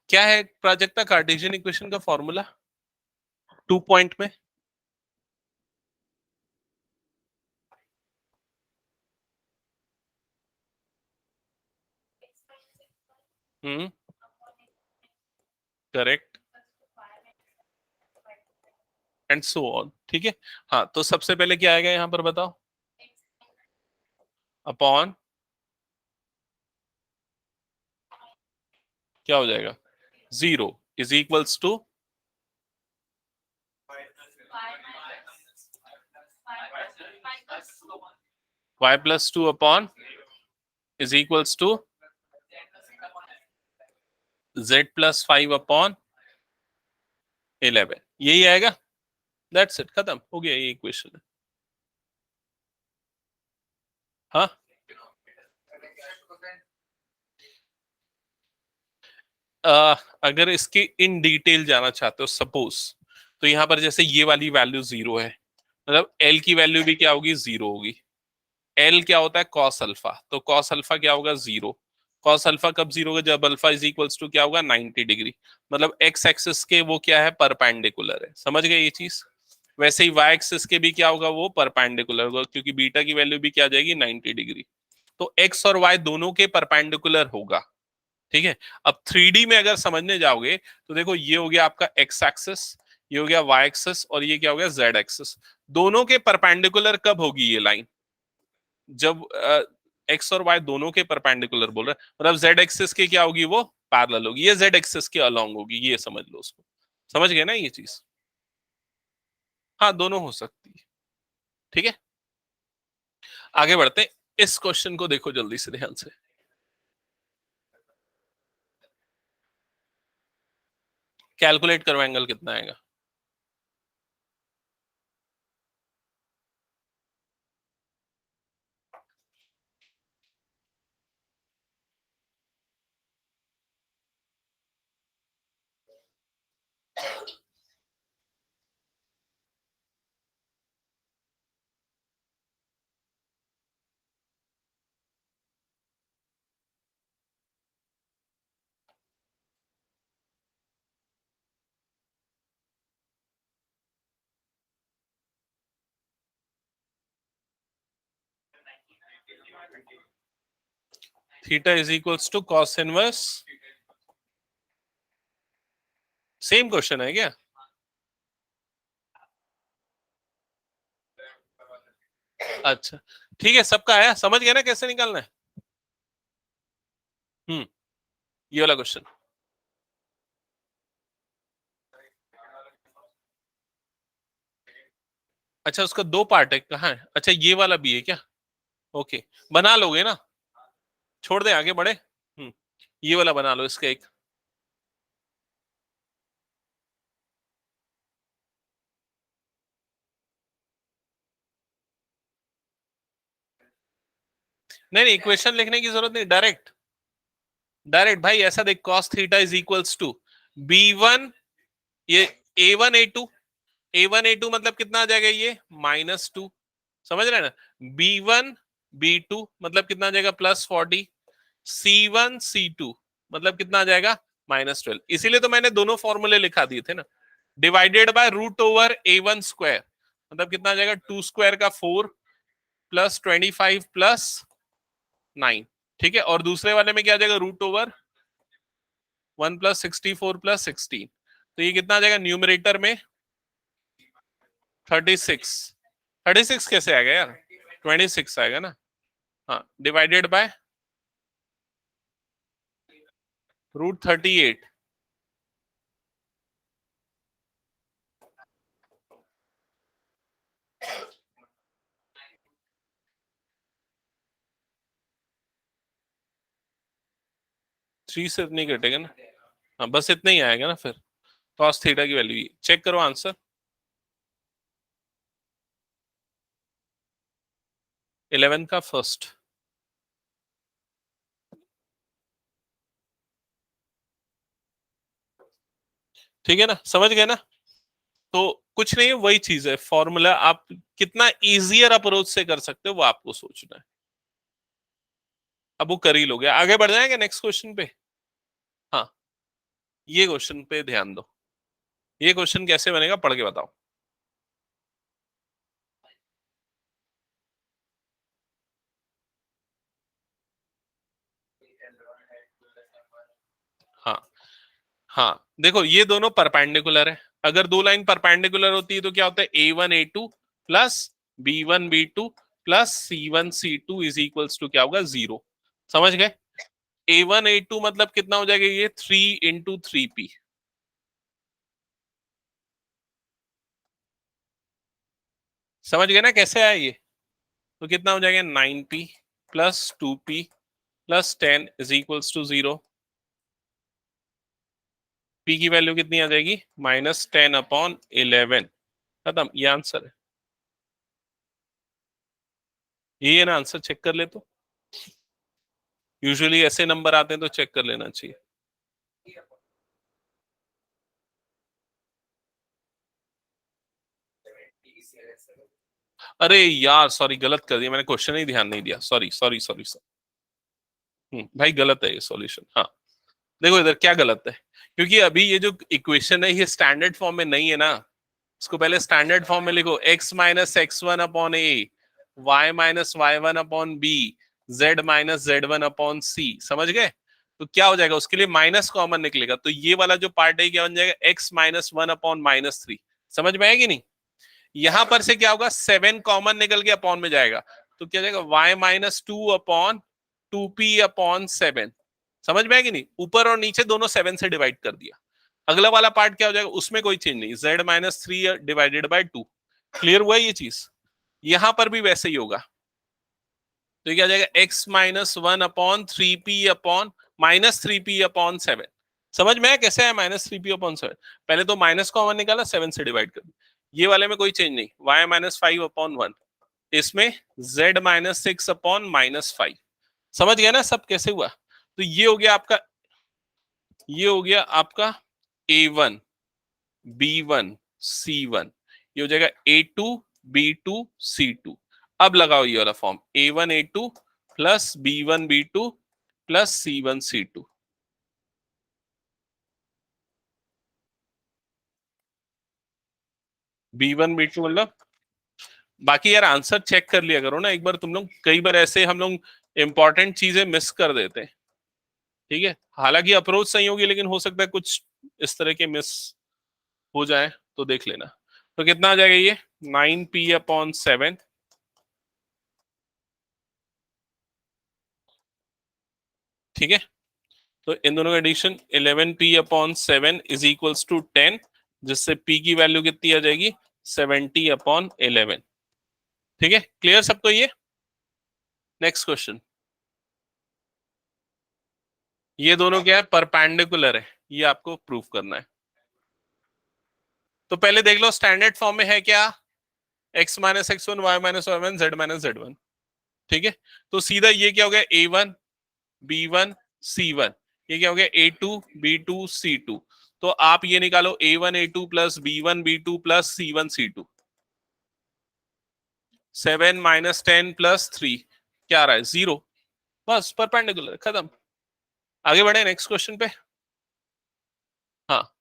क्या है। प्राजक्ता कार्टेशियन इक्वेशन का फॉर्मूला 2 पॉइंट में। हम्म, करेक्ट, एंड सो ऑन। ठीक है, हाँ तो सबसे पहले क्या आएगा यहां पर बताओ, अपॉन क्या हो जाएगा, 0 is equals to y+2 upon is equals to z+5 upon 11। यही आएगा, दैट्स इट, खत्म हो गया, ये इक्वेशन है। हाँ अगर इसके इन डिटेल जाना चाहते हो सपोज, तो यहां पर जैसे ये वाली वैल्यू 0 है, मतलब एल की वैल्यू भी क्या होगी, 0 होगी। एल क्या होता है, कॉस अल्फा, तो कॉस अल्फा क्या होगा, 0। कॉस अल्फा कब 0 होगा, जब अल्फा इज इक्वल्स टू क्या होगा, 90 डिग्री। मतलब एक्स एक्सिस के वो क्या है, परपेंडिकुलर है। समझ गए ये चीज। वैसे ही वाई एक्सिस के भी क्या होगा, वो परपेंडिकुलर होगा, क्योंकि बीटा की वैल्यू भी क्या आ जाएगी, 90 डिग्री। तो एक्स और वाई दोनों के परपेंडिकुलर होगा। ठीक है, अब 3D में अगर समझने जाओगे तो देखो ये हो गया आपका एक्स एक्सिस, ये हो गया वाई एक्सिस, और ये क्या हो गया, जेड एक्सिस। दोनों के परपेंडिकुलर कब होगी ये लाइन, जब एक्स और वाई दोनों के परपेंडिकुलर बोल रहे हैं, मतलब जेड एक्सिस के क्या होगी, वो पैरेलल होगी, ये जेड एक्सिस के अलोंग होगी, ये समझ लो उसको। समझ गए ना ये चीज। हाँ दोनों हो सकती है। ठीक है, आगे बढ़ते हैं। इस क्वेश्चन को देखो जल्दी से ध्यान से। कैलकुलेट करो एंगल कितना आएगा। Theta is equals to cos inverse, same question है क्या। अच्छा ठीक है, सबका आया, समझ गया ना कैसे निकालना है। हम्म, ये वाला क्वेश्चन। अच्छा उसका दो पार्ट है, कहाँ है, अच्छा ये वाला भी है क्या। ओके, बना लोगे ना, छोड़ दे आगे बढ़े। ये वाला बना लो इसका एक। नहीं नहीं, इक्वेशन लिखने की जरूरत नहीं, डायरेक्ट डायरेक्ट भाई ऐसा देख, cos theta is equals to b1, ये a1 a2 मतलब कितना आ जाएगा, ये -2। समझ रहे हैं ना, b1 b2 मतलब कितना आ जाएगा, +40। c1 c2 मतलब कितना आ जाएगा, -12। इसीलिए तो मैंने दोनों फॉर्मूले लिखा दिए थे ना। डिवाइडेड बाय √a1 स्क्वायर मतलब कितना आ जाएगा, 2 स्क्वायर का 4 +25 +9। ठीक है, और दूसरे वाले में क्या आ जाएगा, √1 +64 +16। तो ये कितना आ जाएगा न्यूमरेटर में, 36। 36 कैसे आएगा यार, 26 आएगा ना। हाँ, डिवाइडेड बाय √38। 3 से नहीं कटेगा ना, हाँ बस इतना ही आएगा ना फिर। cos थीटा की वैल्यू चेक करो आंसर। 11 का फर्स्ट। ठीक है ना, समझ गए ना। तो कुछ नहीं, वही चीज है, फॉर्मूला आप कितना इजियर अप्रोच से कर सकते हो वो आपको सोचना है। अब वो कर ही लोगे, आगे बढ़ जाएंगे नेक्स्ट क्वेश्चन पे। हाँ, ये क्वेश्चन पे ध्यान दो। ये क्वेश्चन कैसे बनेगा पढ़ के बताओ। हाँ हाँ, देखो ये दोनों परपेंडिकुलर है। अगर दो लाइन परपेंडिकुलर होती है तो क्या होता है, A1 A2 plus B1 B2 plus C1 C2 is equals to क्या होगा, 0। समझ गए। A1 A2 मतलब कितना हो जाएगा, ये 3 × 3P। समझ गए ना कैसे आया ये। तो कितना हो जाएगा, 9P plus 2P plus 10 is equals to 0। P की वैल्यू कितनी आ जाएगी, -10/11। खत्म, ये आंसर है। ये ना आंसर चेक कर ले तो, यूजुअली ऐसे नंबर आते हैं तो चेक कर लेना चाहिए। अरे यार सॉरी, गलत कर दिया मैंने, क्वेश्चन ही ध्यान नहीं दिया, सॉरी सॉरी सॉरी सॉरी। भाई गलत है ये सॉल्यूशन। हाँ, देखो इधर क्या गलत है, क्योंकि अभी ये जो इक्वेशन है ये स्टैंडर्ड फॉर्म में नहीं है ना। इसको पहले स्टैंडर्ड फॉर्म में लिखो, x-x1/a, y-y1/b, z-z1/c। समझ गए। तो क्या हो जाएगा, उसके लिए माइनस कॉमन निकलेगा, तो ये वाला जो पार्ट है क्या बन जाएगा, x-1/-3। समझ में आएगी नहीं। यहां पर से क्या होगा, 7 कॉमन निकल के अपॉन में जाएगा, तो क्या जाएगा, y-2/2p/7। समझ में आएगी नहीं, ऊपर और नीचे दोनों 7 से डिवाइड कर दिया। अगला वाला पार्ट क्या हो जाएगा, उसमें कोई चेंज नहीं, z-3/2। क्लियर हुआ ये चीज। यहां पर भी वैसे ही होगा, तो ये क्या हो जाएगा, x-1/3p/-3p/7। समझ में आया कैसे है, -3p/7। पहले तो माइनस कॉमन निकाला, 7 से डिवाइड कर दिया। ये वाले में कोई चेंज नहीं, y-5/1। इसमें z-6/-5। समझ गया ना सब कैसे हुआ। तो ये हो गया आपका, ये हो गया आपका A1 B1 C1, ये हो जाएगा A2 B2 C2। अब लगाओ ये वाला form, A1 A2 plus B1 B2 plus C1 C2। B1 B2 मतलब, बाकी यार आंसर चेक कर लिया करो ना एक बार तुम लोग, कई बार ऐसे हम लोग इंपॉर्टेंट चीजें मिस कर देते हैं। ठीक है, हालांकि अप्रोच सही होगी लेकिन हो सकता है कुछ इस तरह के मिस हो जाए, तो देख लेना। तो कितना आ जाएगा ये, 9p/7। ठीक है, तो इन दोनों का addition 11p/7 is equals to 10, जिससे p की वैल्यू कितनी आ जाएगी, 70/11। ठीक है, क्लियर सबको ये। Next question. ये दोनों क्या है, परपेंडिकुलर है, ये आपको प्रूफ करना है। तो पहले देख लो स्टैंडर्ड फॉर्म में है क्या, x-x1 y-y1 z-z1। ठीक है, तो सीधा ये क्या हो गया, A1 B1 C1, ये क्या हो गया, A2 B2 C2। तो आप ये निकालो, A1 A2 plus B1 B2 plus C1 C2। 7 - 10 + 3 क्या आ रहा है, 0। बस परपेंडिकुलर, खत्म। आगे बढ़े नेक्स्ट क्वेश्चन पे। हाँ,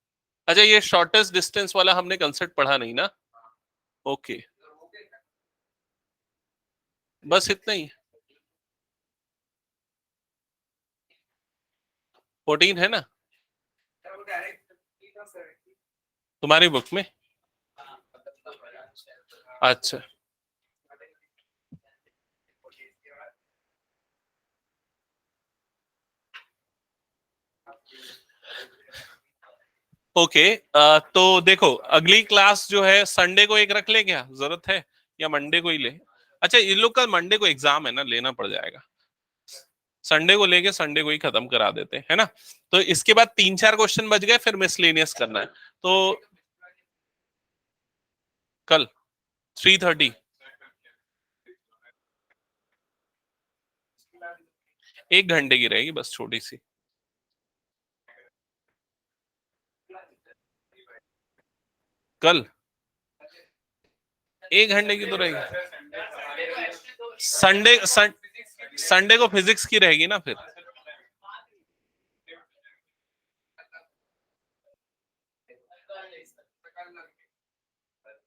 अच्छा ये शॉर्टेस्ट डिस्टेंस वाला हमने कंसेप्ट पढ़ा नहीं ना। ओके, बस इतना ही। 14 है ना तुम्हारी बुक में। अच्छा, ओके। तो देखो अगली क्लास जो है संडे को एक रख ले, क्या जरूरत है, या मंडे को ही ले। अच्छा, इन लोग का मंडे को एग्जाम है ना, लेना पड़ जाएगा। संडे को लेके संडे को ही खत्म करा देते हैं, है ना। तो इसके बाद 3-4 क्वेश्चन बच गए, फिर मिसलेनियस करना है। तो कल 3:30 1 घंटे की रहेगी बस, छोटी सी। कल 1 घंटे की तो रहेगी। संडे को फिजिक्स की रहेगी ना फिर।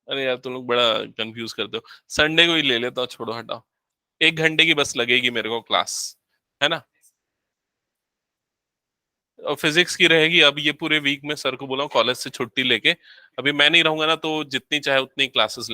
अरे यार तुम लोग बड़ा कंफ्यूज करते हो, संडे को ही ले लेता हूँ, छोड़ो हटाओ। 1 घंटे की बस लगेगी मेरे को क्लास, है ना। और फिजिक्स की रहेगी। अब ये पूरे वीक में सर को बोला कॉलेज से छुट्टी लेके, अभी मैं नहीं रहूंगा ना, तो जितनी चाहे उतनी क्लासेस ले।